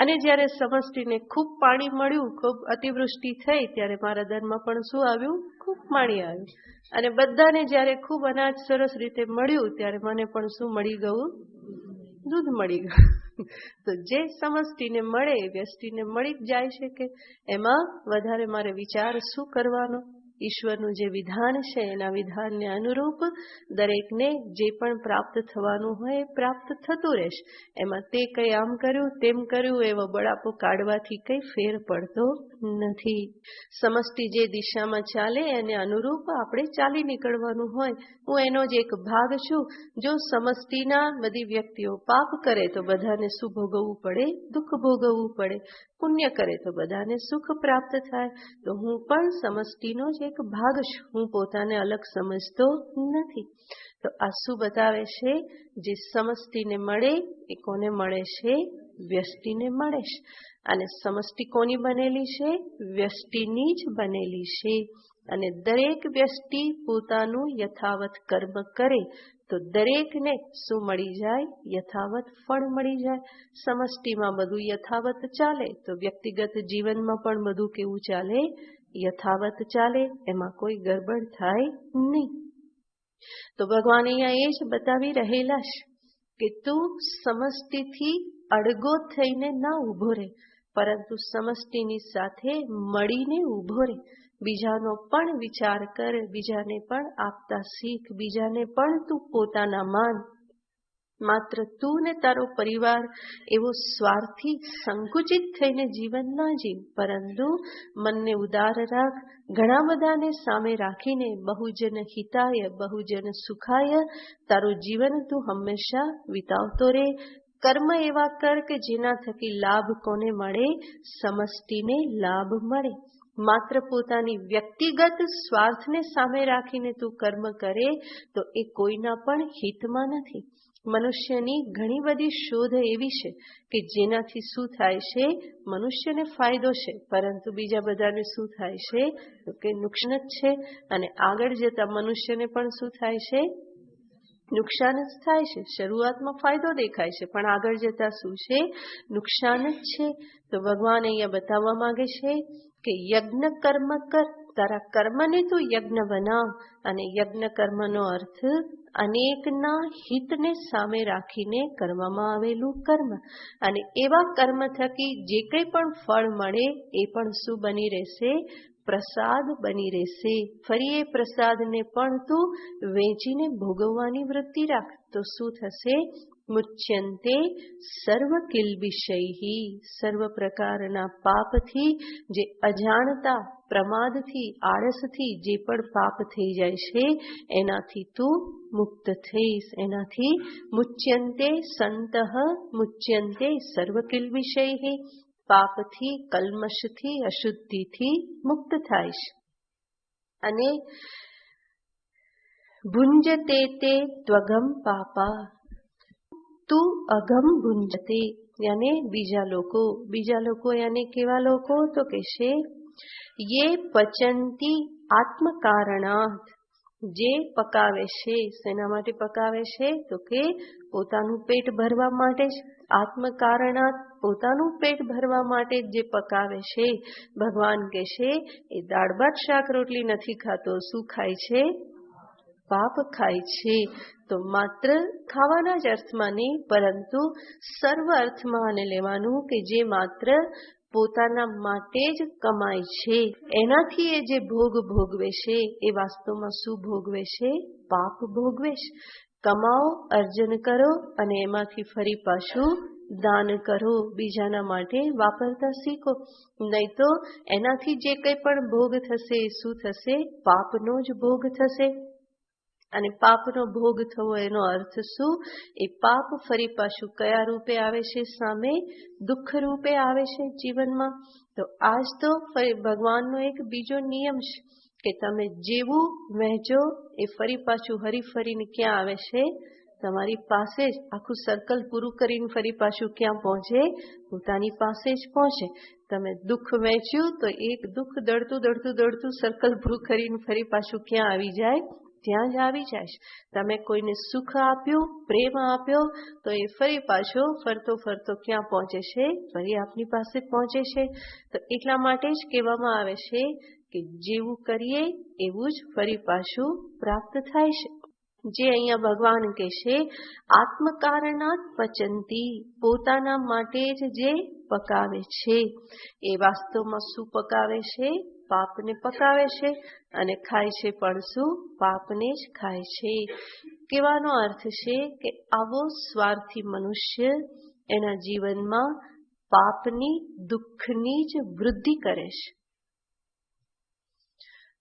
અને જ્યારે સમષ્ટિને ખૂબ પાણી મળ્યું, ખૂબ અતિવૃષ્ટિ થઈ, ત્યારે મારા દરમાં પણ શું આવ્યું, ખૂબ પાણી આવ્યું. અને બધાને જ્યારે ખૂબ અનાજ સરસ રીતે મળ્યું, ત્યારે મને પણ શું મળી ગયું, દૂધ મળી ગયું. તો જે સમષ્ટિને મળે એ વ્યષ્ટિને મળી જ જાય છે. કે એમાં વધારે મારે વિચાર શું કરવાનો? ઈશ્વરનું જે વિધાન છે એના વિધાનને અનુરૂપ દરેકને જે પણ પ્રાપ્ત થવાનું હોય એ પ્રાપ્ત થતું રહેશે. એમાં તે કંઈ આમ કર્યું તેમ કર્યું એવો બળાપો કાઢવાથી કંઈ ફેર પડતો નથી. સમષ્ટિ જે દિશામાં ચાલે એને અનુરૂપ આપણે ચાલી નીકળવાનું હોય. હું એનો જ એક ભાગ છું. જો સમષ્ટિના બધી વ્યક્તિઓ પાપ કરે તો બધાને શું ભોગવવું પડે? દુઃખ ભોગવવું પડે. પુણ્ય કરે તો બધાને સુખ પ્રાપ્ત થાય. તો હું પણ સમષ્ટિનો જ એક ભાગ છું. હું પોતાને અલગ સમજતો નથી. તો આ શું બતાવે છે? જે સમષ્ટિને મળે એ કોને મળે છે? વ્યષ્ટિને મળે છે. અને સમષ્ટિ કોની બનેલી છે? વ્યષ્ટિની જ બનેલી છે. અને દરેક વ્યષ્ટિ પોતાનું યથાવત કર્મ કરે તો દરેકને શું મળી જાય? યથાવત ફળ મળી જાય. સમષ્ટિમાં બધું યથાવત ચાલે તો વ્યક્તિગત જીવનમાં પણ બધું કેવું ચાલે? યથાવત ચાલે. એમાં કોઈ ગડબડ થાય નહીં. તો ભગવાન અહીંયા એ જ બતાવી રહેલા છે કે તું સમષ્ટિથી અડગો થઈને ના ઊભો રહે, પરંતુ સમષ્ટિની સાથે મળીને ઊભો રહે. બીજાનો પણ વિચાર કર, બીજાને પણ આપતા શીખ, બીજાને પણ તું પોતાના માન. માત્ર તું ને તારો પરિવાર એવો સ્વાર્થી સંકુચિત થઈને જીવન ના જીવ, પરંતુ મનને ઉદાર રાખ. ઘણા બધાને સામે રાખીને બહુજન હિતાય બહુજન સુખાય તારું જીવન તું હંમેશા વિતાવતો રહે. કર્મ એવા કર કે જેના થકી લાભ કોને મળે? સમષ્ટિને લાભ મળે. માત્ર પોતાની વ્યક્તિગત સ્વાર્થને સામે રાખીને તું કર્મ કરે તો એ કોઈના પણ હિતમાં નથી. મનુષ્યની ઘણી બધી શોધ એવી છે કે જેનાથી શું થાય છે? મનુષ્યને ફાયદો છે, પરંતુ બીજા બધાને શું થાય છે? તો કે નુકસાન જ છે. અને આગળ જતા મનુષ્યને પણ શું થાય છે? નુકસાન જ થાય છે. શરૂઆતમાં ફાયદો દેખાય છે, પણ આગળ જતા શું છે? નુકસાન જ છે. તો ભગવાન અહીંયા બતાવવા માંગે છે કે યજ્ઞ કર્મ કર. તારા કર્મને તું યજ્ઞ બનાવ. અને યજ્ઞ કર્મનો અર્થ અનેકના હિતને સામે રાખીને કરવામાં આવેલું કર્મ. અને એવા કર્મ થકી જે કંઈ પણ ફળ મળે એ પણ શું બની રહેશે? પ્રસાદ બની રહેશે. ફરી એ પ્રસાદને પણ તું વેચીને ભોગવવાની વૃત્તિ રાખ. તો શું થશે? મુચ્યંતે સર્વ કિલ્બિષૈહી. સર્વ પ્રકારના પાપથી, જે અજાણતા, પ્રમાદથી, આળસથી જે પણ પાપ થઈ જાય છે એનાથી તું મુક્ત થઈશ. એનાથી મુચ્યંતે સંતઃ મુચ્યંતે સર્વ કિલ્બિષૈહી. પાપથી, કલ્મશથી, અશુદ્ધિથી મુક્ત થાય છે. અને ભુંજતે તે ત્વગમ પાપા. તું અગમ ભુંજતે. યાને બીજા લોકો યાને કેવા લોકો? તો કે છે યે પચંતી આત્મકારણાત. જે પકાવે છે, શેના માટે પકાવે છે? તો કે પોતાનું પેટ ભરવા માટે જ, આત્મકારણાત પોતાનું પેટ ભરવા માટે જે પકાવે છે. ભગવાન કહેશે એ દાળ ભાત શાક રોટલી નથી ખાતો, શું ખાય છે? પાપ ખાય છે. તો માત્ર ખાવાના જ અર્થમાં નહીં, પરંતુ સર્વ અર્થમાં આને લેવાનું કે જે માત્ર પોતાના માટે જ કમાય છે, એનાથી એ જે ભોગ ભોગવે છે એ વાસ્તવમાં શું ભોગવે છે? પાપ ભોગવે છે. કમાઓ, અર્જન કરો અને એમાંથી ફરી પાછું દાન કરો, બીજાના માટે વાપરતા શીખો. નહીં તો એનાથી જે કંઈ પણ ભોગ થશે એ શું થશે? પાપનો જ ભોગ થશે. અને પાપનો ભોગ થવો એનો અર્થ શું? એ પાપ ફરી પાછું કયા રૂપે આવે છે? સામે દુઃખ રૂપે આવે છે જીવનમાં. તો આજ તો ભગવાનનો એક બીજો નિયમ છે કે તમે જેવું વહેંચો એ ફરી પાછું હરીફરીને ક્યાં આવે છે? તમારી પાસે જ. આખું સર્કલ પૂરું કરીને ફરી પાછું ક્યાં પહોંચે? પોતાની પાસે જ પહોંચે. તમે દુઃખ વહેંચ્યું તો એક દુઃખ દળતું દળતું દળતું સર્કલ પૂરું કરીને ફરી પાછું ક્યાં આવી જાય? ત્યાં જ આવી જાય. તમે કોઈને સુખ આપ્યું, પ્રેમ આપ્યો, તો એ ફરી પાછો ફરતો ફરતો ક્યાં પહોંચે છે? ફરી આપની પાસે પહોંચે છે. તો એટલા માટે જ કહેવામાં આવે છે કે જેવું કરીએ એવું જ ફરી પાછું પ્રાપ્ત થાય છે. જે અહીંયા ભગવાન કહેશે આત્મકારણાત પચંતી, પોતાના માટે જ જે પકાવે છે એ વાસ્તવમાં શું પકાવે છે? પાપને પકાવે છે. અને ખાય છે પણ શું? પાપને જ ખાય છે. કહેવાનો અર્થ છે કે આવો સ્વાર્થી મનુષ્ય એના જીવનમાં પાપની, દુઃખની જ વૃદ્ધિ કરે છે.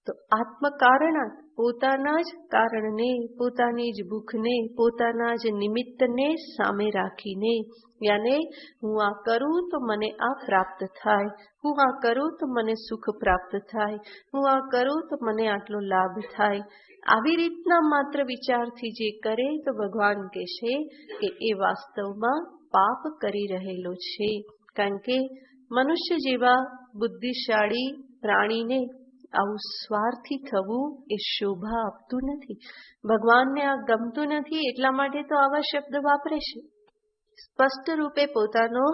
તો આત્મકારણાત, પોતાના જ કારણને, પોતાની જ ભૂખને, પોતાના જ નિમિત્તને સામે રાખીને, યાને હું આ કરું તો મને આ પ્રાપ્ત થાય, હું આ કરું તો મને સુખ પ્રાપ્ત થાય, હું આ કરું તો મને આટલો લાભ થાય, આવી રીતના માત્ર વિચારથી જે કરે તો ભગવાન કહેશે કે એ વાસ્તવમાં પાપ કરી રહેલો છે. કારણ કે મનુષ્ય જેવા બુદ્ધિશાળી પ્રાણીને આવું સ્વાર્થી થવું એ શોભા આપતું નથી. ભગવાનને આ ગમતું નથી, એટલા માટે તો આવા શબ્દ વાપરે છે. સ્પષ્ટ રૂપે પોતાનો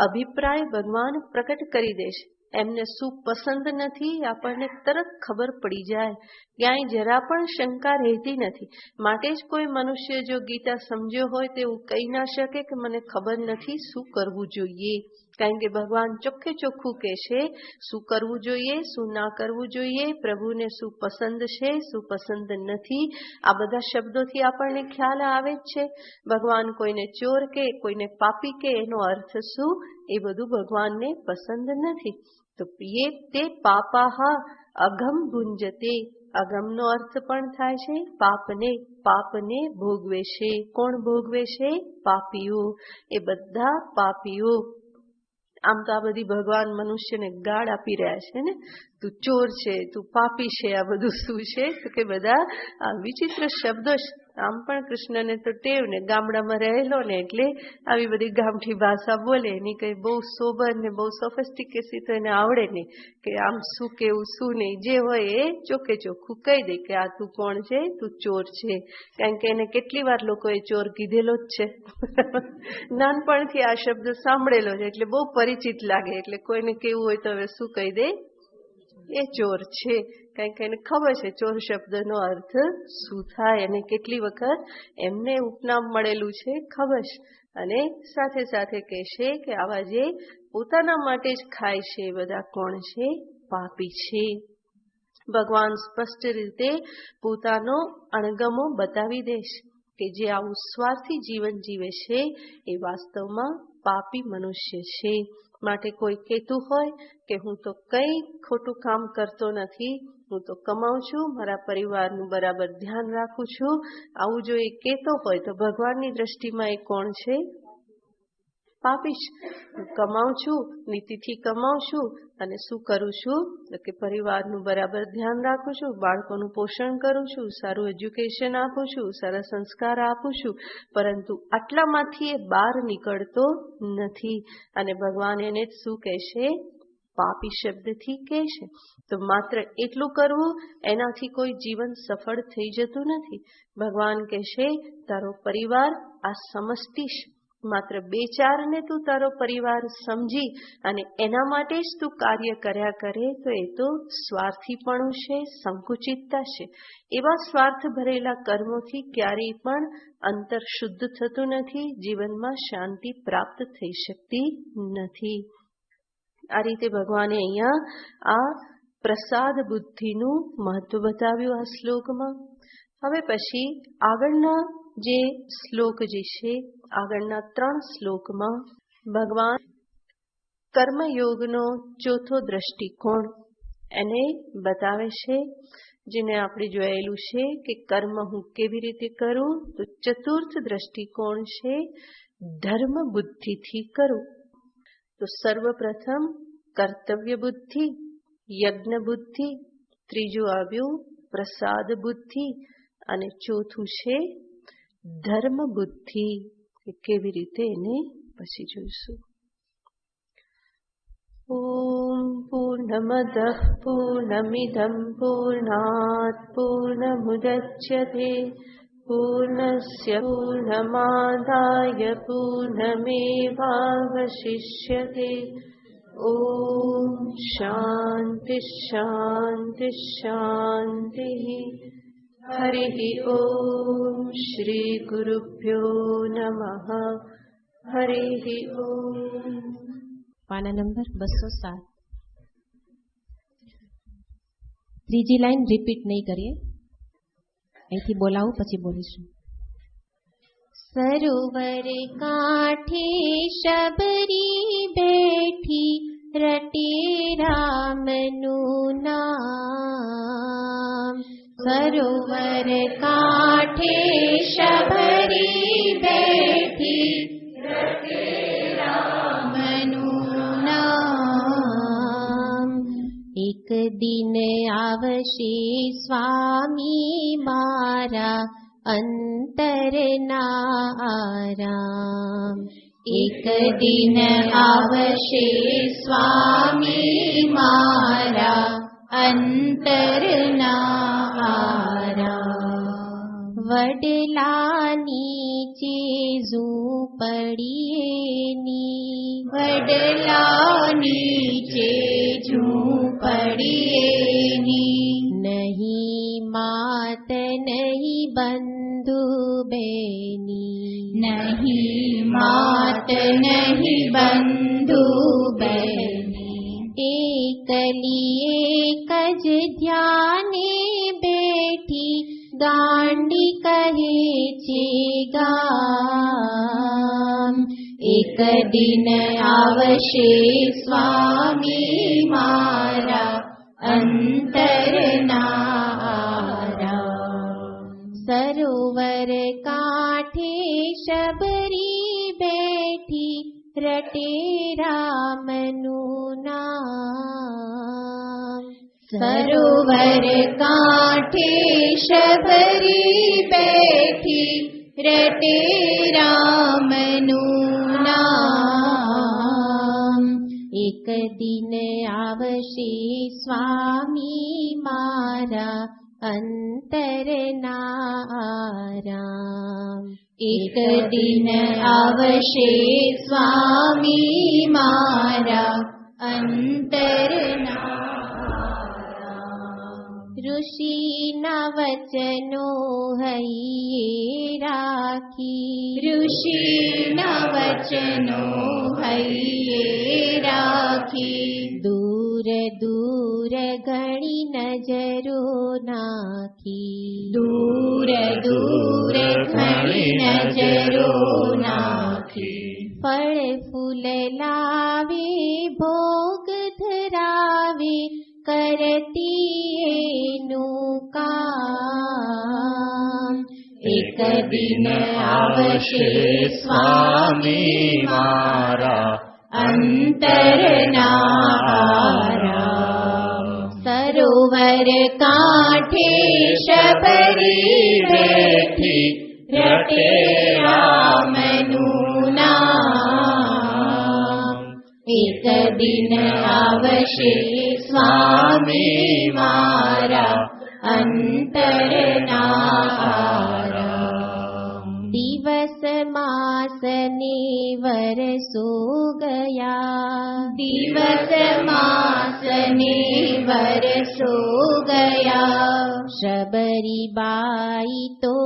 અભિપ્રાય ભગવાન પ્રકટ કરી દે છે. એમને શું પસંદ નથી આપણને તરત ખબર પડી જાય, ક્યાંય જરા પણ શંકા રહેતી નથી. માટે જ કોઈ મનુષ્ય જો ગીતા સમજ્યો હોય તો એવું કહી ના શકે કે મને ખબર નથી શું કરવું જોઈએ. કારણ કે ભગવાન ચોખ્ખે ચોખ્ખું કહે છે શું કરવું જોઈએ, શું ના કરવું જોઈએ, પ્રભુને શું પસંદ છે, શું પસંદ નથી. આ બધા શબ્દોથી આપણને ખ્યાલ આવે જ છે. ભગવાન કોઈને ચોર કે કોઈને પાપી કે એનો અર્થ શું? એ બધું ભગવાનને પસંદ નથી. તો તે પાપાહા અગમ ભુંજતે, અગમનો અર્થ પણ થાય છે પાપને. પાપને ભોગવે છે. કોણ ભોગવે છે? પાપીઓ. એ બધા પાપીઓ. આમ તો આ બધી ભગવાન મનુષ્યને ગાળ આપી રહ્યા છે ને, તું ચોર છે, તું પાપી છે, આ બધું શું છે? તો કે બધા આ વિચિત્ર શબ્દો છે. આમ પણ કૃષ્ણને તો ટેવ ને, ગામડામાં રહેલો ને એટલે આવી બધી ગામઠી ભાષા બોલે. એની કઈ બહુ સોબર ને બહુ સોફિસ્ટિકેસી તો એને આવડે નહીં કે આમ શું કેવું શું નહીં. જે હોય એ ચોખ્ખે ચોખ્ખું કહી દે કે આ તું કોણ છે? તું ચોર છે. કારણ કે એને કેટલી વાર લોકોએ ચોર કીધેલો જ છે. નાનપણથી આ શબ્દ સાંભળેલો છે એટલે બહુ પરિચિત લાગે. એટલે કોઈને કેવું હોય તો હવે શું કહી દે? એ ચોર છે. કારણ કે એને ખબર છે ચોર શબ્દનો અર્થ શું થાય અને કેટલી વખત એમને ઉપનામ મળેલું છે ખબર છે. અને સાથે સાથે કહેશે કે આવા જે પોતાના માટે જ ખાય છે એ બધા કોણ છે? પાપી છે. ભગવાન સ્પષ્ટ રીતે પોતાનો અણગમો બતાવી દેશે કે જે આવું સ્વાર્થી જીવન જીવે છે એ વાસ્તવમાં પાપી મનુષ્ય છે. માટે કોઈ કહેતું હોય કે હું તો કંઈ ખોટું કામ કરતો નથી, હું તો કમાઉં છું, મારા પરિવારનું બરાબર ધ્યાન રાખું છું, આવું જો એ કહેતો હોય તો ભગવાનની દ્રષ્ટિમાં એ કોણ છે? પાપી છે. હું કમાઉં છું, નીતિથી કમાઉં છું અને શું કરું છું તો કે પરિવારનું બરાબર ધ્યાન રાખું છું, બાળકોનું પોષણ કરું છું, સારું એજ્યુકેશન આપું છું, સારા સંસ્કાર આપું છું, પરંતુ આટલામાંથી એ બહાર નીકળતો નથી. અને ભગવાન એને જ શું કહેશે? પાપી શબ્દથી કહે છે. તો માત્ર એટલું કરવું એનાથી કોઈ જીવન સફળ થઈ જતું નથી. ભગવાન કહેશે તારો પરિવાર આ સમષ્ટિ છે, માત્ર 2-4ને તું તારો પરિવાર સમજી અને એના માટે જ તું કાર્ય કર્યા કરે તો એ તો સ્વાર્થીપણું છે, સંકુચિતતા છે. એવા સ્વાર્થ ભરેલા કર્મોથી ક્યારેય પણ અંતર શુદ્ધ થતું નથી, જીવનમાં શાંતિ પ્રાપ્ત થઈ શકતી નથી. આ રીતે ભગવાને અહીંયા આ પ્રસાદ બુદ્ધિનું મહત્વ બતાવ્યું આ શ્લોકમાં. હવે પછી આગળના જે શ્લોક જે છે, આગળના 3 શ્લોકમાં ભગવાન કર્મયોગનો ચોથો દ્રષ્ટિકોણ એને બતાવે છે, જેને આપણે જોયેલું છે કે કર્મ હું કેવી રીતે કરું. તો ચતુર્થ દ્રષ્ટિકોણ છે ધર્મ બુદ્ધિથી કરું. તો સર્વપ્રથમ કર્તવ્ય બુદ્ધિ, યજ્ઞ બુદ્ધિ, ત્રીજું આવ્યું પ્રસાદ બુદ્ધિ અને ચોથું છે ધર્મ બુદ્ધિ. કેવી રીતે એને પછી જોઈશું. ઓમ પૂર્ણમદઃ પૂર્ણમિદં પૂર્ણાત પૂર્ણમુદચ્યતે પૂર્ણસ્ય પૂર્ણમાદાય પૂર્ણમેવાવશિષ્યતે. ઓમ શાંતિ શાંતિ શાંતિ. હરિ ઓમ શ્રી ગુરુભ્યો નમઃ. હરિ ઓમ. પાના નંબર 207. ત્રીજી લાઈન રિપીટ નહીં કરીએ, અહીંથી બોલાવું પછી બોલીશું. સરોવર કાંઠે શબરી બેઠી રટે રામનું નામ. સરોવર કાંઠે શબરી બેઠી રટે રામનું નામ. એક દિન આવશે સ્વામી મારા અંતરના આરામ. એક દિન આવશે સ્વામી મારા અંતરના આરામ. વડલાની ચેઝું પડીએની, વડલાની ચેઝું પડીએની. નહીં માત નહીં બંધુ બેની, નહીં માત નહીં બંધુ બેની. એકલી એક જ ધ્યાને બેઠી ગાંડી કહે છે ગામ. એક દિન આવશે સ્વામી મારા અંતરના આરામ. સરોવર કાંઠે શબરી બેઠી રટે રામનું નામ. સરોવર કાંઠે શબરી બેઠી રટે રામનું નામ. એક દિન આવશે સ્વામી મારા અંતરના આરામ. એક દિન આવશે સ્વામી મારા અંતરના આરામ. ઋષિના વચનો હૈયે રાખી, ઋષિના વચનો હૈયે રાખી. દૂર દૂર ઘણી નજરો નાખી, દૂર દૂર ઘણી નજરો નાખી. ફળ ફૂલ લાવે ભોગ ધરાવે કરતી એનું કામ. એક દિન આવશે સ્વામી મારા અંતરના આરામ. સરોવર કાંઠે શબરી બેઠી રટે રામનું નામ. એક દિન આવશે સ્વામી મારા અંતરના આરામ. દિવસ માસ ને વરસો ગયા, દિવસ માસ ને વરસો ગયા, શબરીબાઈ તો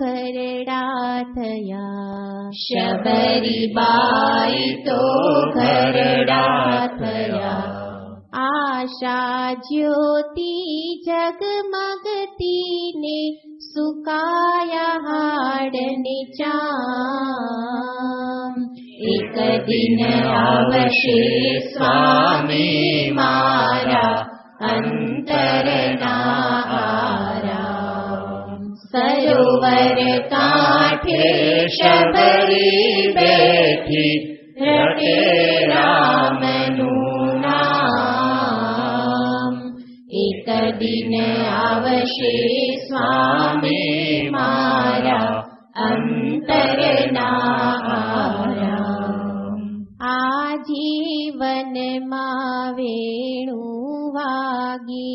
ઘરડા થયા, શબરીબાઈ તો ઘરડા થયા. આશા જ્યોતિ જગમગતી ને સુકાયા હાડને ચામ. એક દિન આવશે સ્વામી મારા અંતરના આરામ. સરોવર કાંઠે શબરી બેઠી, રટે રામનું નામ. એક દિન આવશે સ્વામી મારા અંતરના આરામ. આજીવનમાં વેણું વાગે,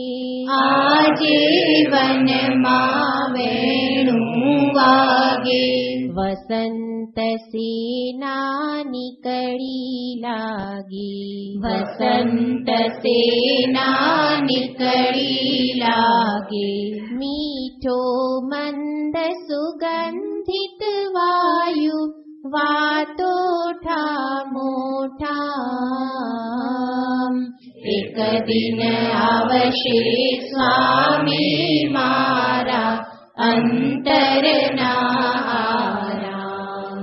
આજીવનમાં વેણું વાગે, વસંત સેના નીકળી લાગી, વસંત સેના નીકળી લાગે. મીઠો મંદ સુગંધિત વાયુ વાતો ઠામો ઠામ. એક દિન આવશે સ્વામી મારા અંતરના આરામ.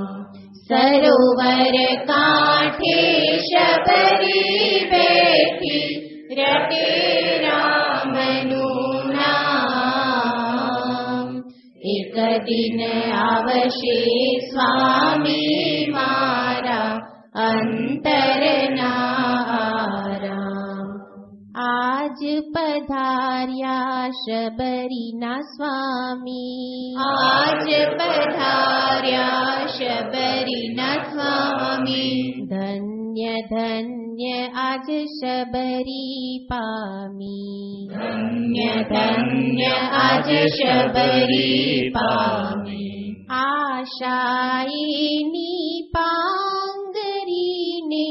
સરોવર કાંઠે શબરી બેઠી, રટે રામનું નામ. એક દિન આવશે સ્વામી મારા અંતરના આરામ. આજ પધાર્યા શબરીના સ્વામી, આજ પધાર્યા શબરીના સ્વામી. ધન્ય ધન્ય આજ શબરી પામી, ધન્ય ધન્ય આજ શબરી પામી. આશાઈની પાંગરીને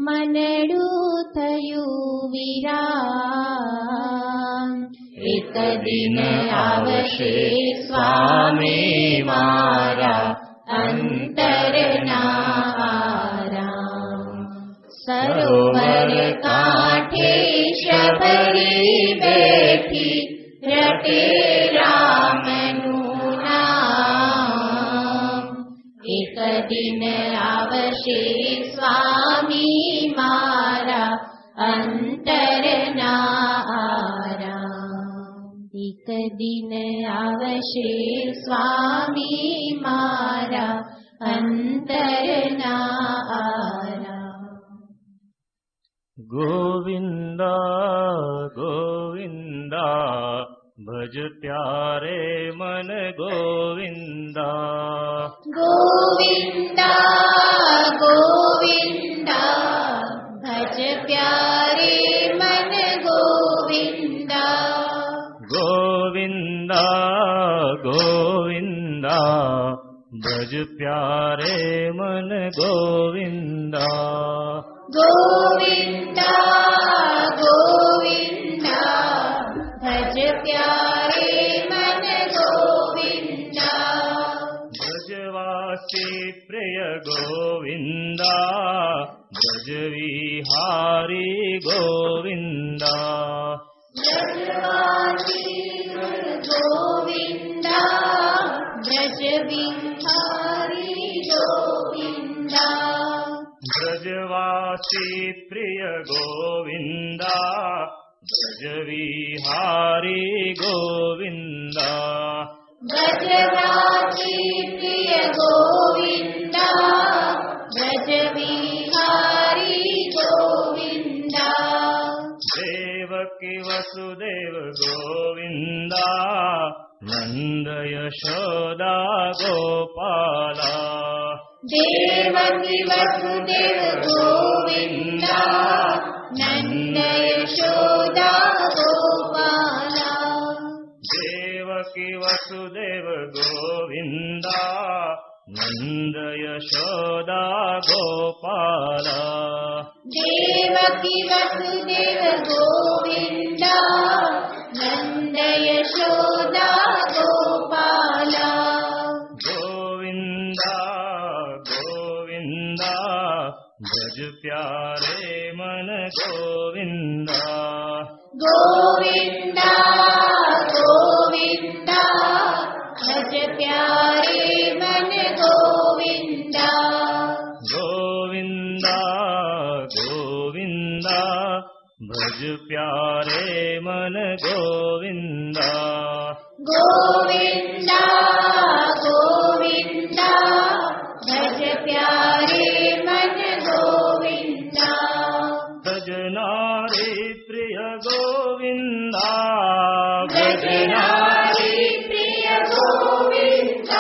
મનડું થયું વિરામ. એક દિન આવશે સ્વામી મારા અંતરના આરામ. સરોવર કાંઠે શબરી બેઠી, રટે રામનું નામ. એક દિન આવશે સ્વામી મારા અંતરના આરામ. એક દિન આવશે સ્વામી મારા અંતરના આરામ. ગોવિંદા ગોવિંદા ભજ પ્યારે મન ગોવિંદા, ગોવિંદા ગોવિંદા ભજ પ્યારે મન ગોવિંદા. ગોવિંદા ગોવિંદા ભજ પ્યારે મન ગોવિંદા. ગોવિંદા ગોવિંદા ભજ પ્યારે મન ગોવિંદા. ભજવાસી પ્રિય ગોવિંદા, ભજ વિહારી ગોવિંદા. ભજવાસી ગોવિંદા, ભજ વિહારી ગોવિંદા. ભજવાસી પ્રિય ગોવિંદા, ભજ વિહારી ગોવિંદા. ભજવાસી પ્રિય ગોવિંદા, ભજ વિહારી ગોવિંદા. દેવકી વસુદેવ ગોવિંદા, નંદ યશોદા ગોપાલા. देवकी वसुदेव गोविन्द नन्द यशोदा गोपाला देवकी वसुदेव गोविन्द नन्द यशोदा गोपाला देवकी वसुदेव गोविन्द नन्द यशोदा गोपाला गोविन्द गोविन्द भज प्यारे मन गोविन्द गोविन्द गोविन्द भज प्यारे मन गोविन्द गोविन्द गोविन्द भज प्यारे मन गोविन्द गोविन्द गोविन्द भज प्यारे मन गोविन्द भजनारे प्रिय गोविन्द भजनारे प्रिय गोविन्द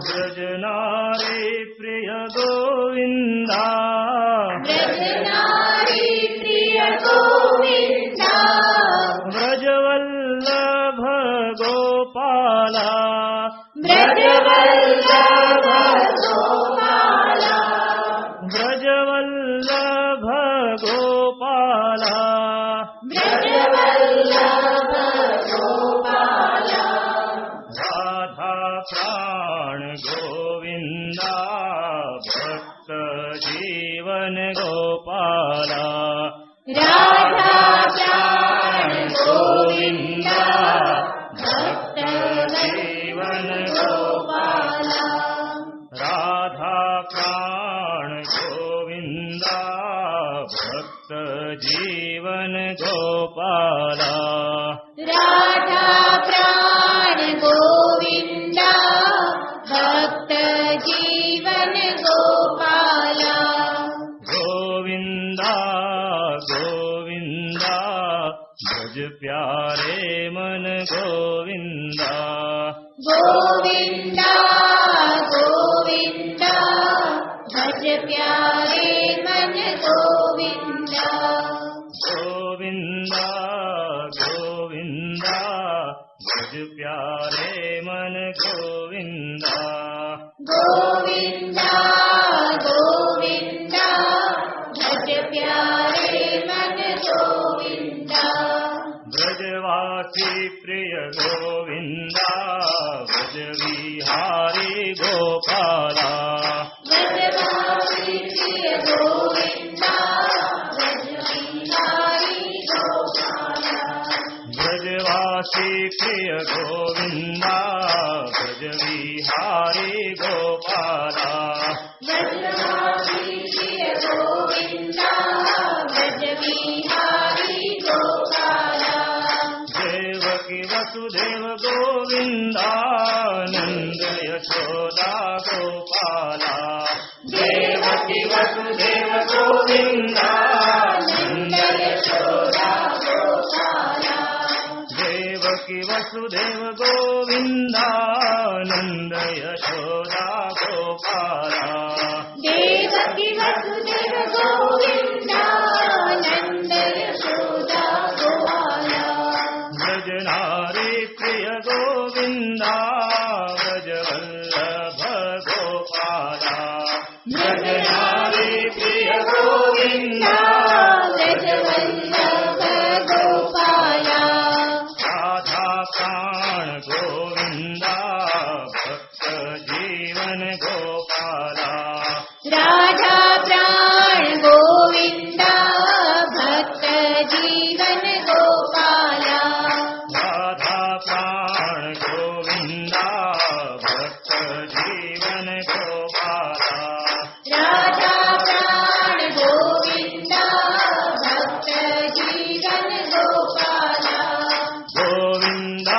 भजनारे प्रिय गोविन्द भजनारे प्रिय गोविन्द व्रजवल्लभ गोपाला व्रजवल्लभ गोपाला व्रजवल्लभ गोपाला व्रजवल्लभ गोपाला राधा प्राण गोविन्द भक्त जीवन गोपाला राधा प्राण गोविन्द भक्त जीवन गोपाला राधा प्राण गोविन्द भक्त जीवन गोपाला राधा प्राण गोविन्द भक्त जीवन गोपाला गोविन्द गोविन्द भज प्यारे मन गोविन्द गोविन्द गोविन्द भज प्यारे मन गोविन्द गोविन्द गोविन्द भज प्यारे मन गोविन्द गोविन्द गोविन्द भज प्यारे मन गोविन्द ब्रजवासी प्रिय गोविन्द ब्रज विहारी गोपाला व्रजवासी प्रिय गोविन्द व्रज विहारी गोपाला ब्रजवासी प्रिय गोविन्द ब्रज विहारी गोपाला व्रजवासी प्रिय गोविन्द व्रज विहारी गोपाला देवकी वसुदेव गोविन्द नन्द यशोदा गोपाला देवकी वसुदेव गोविन्द नन्द यशोदा गोपाला देवकी वसुदेव गोविन्द नन्द यशोदा गोपाला देवकी वसुदेव गोविन्द नन्द यशोदा गोपाला व्रजनारी प्रिय गोविन्द व्रजवल्लभ गोपाला व्रजनारी प्रिय गोविन्द व्रजवल्लभ गोपाला राधा प्राण गोविन्द भक्त जीवन गोपाला राधा प्राण गोविन्द भक्त जीवन गोपाला राधा प्राण गोविन्द भक्त जीवन गोपाला राधा प्राण गोविन्द भक्त जीवन गोपाला गोविन्द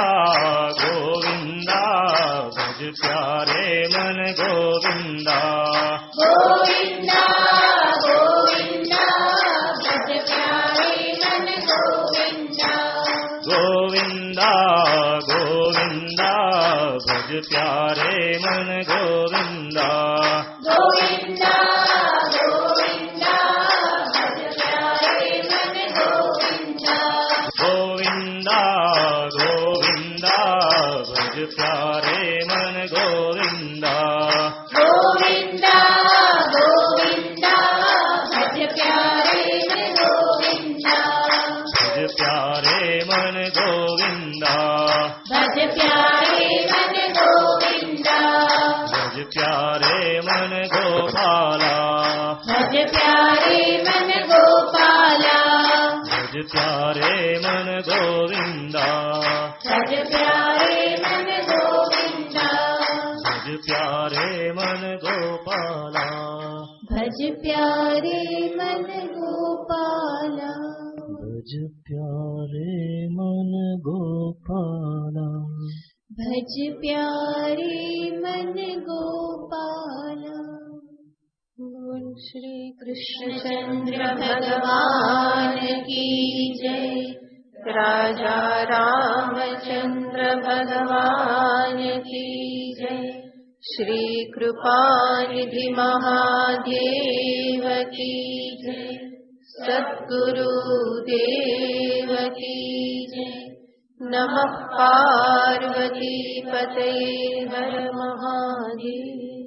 गोविन्द भज प्यारे मन गोविन्द गोविन्द गोविन्द भज प्यारे मन गोविन्द गोविन्द गोविन्द भज प्यारे मन गोविन्द गोपाला भज प्यारे मन गोपाला भज प्यारे मन गोविंदा भज प्यारे मन गोविंदा भज प्यारे मन गोपाला भज प्यारे मन गोपाला भज प्यारे मन गोपाला भज प्यारे मन गोपाला। बोल श्री कृष्णचंद्र भगवान की जय। राजा रामचंद्र भगवान की जय। श्री कृपानिधि महादेव की जय। सद्गुरु देव की जय। नमः पार्वती पते हर महादेव।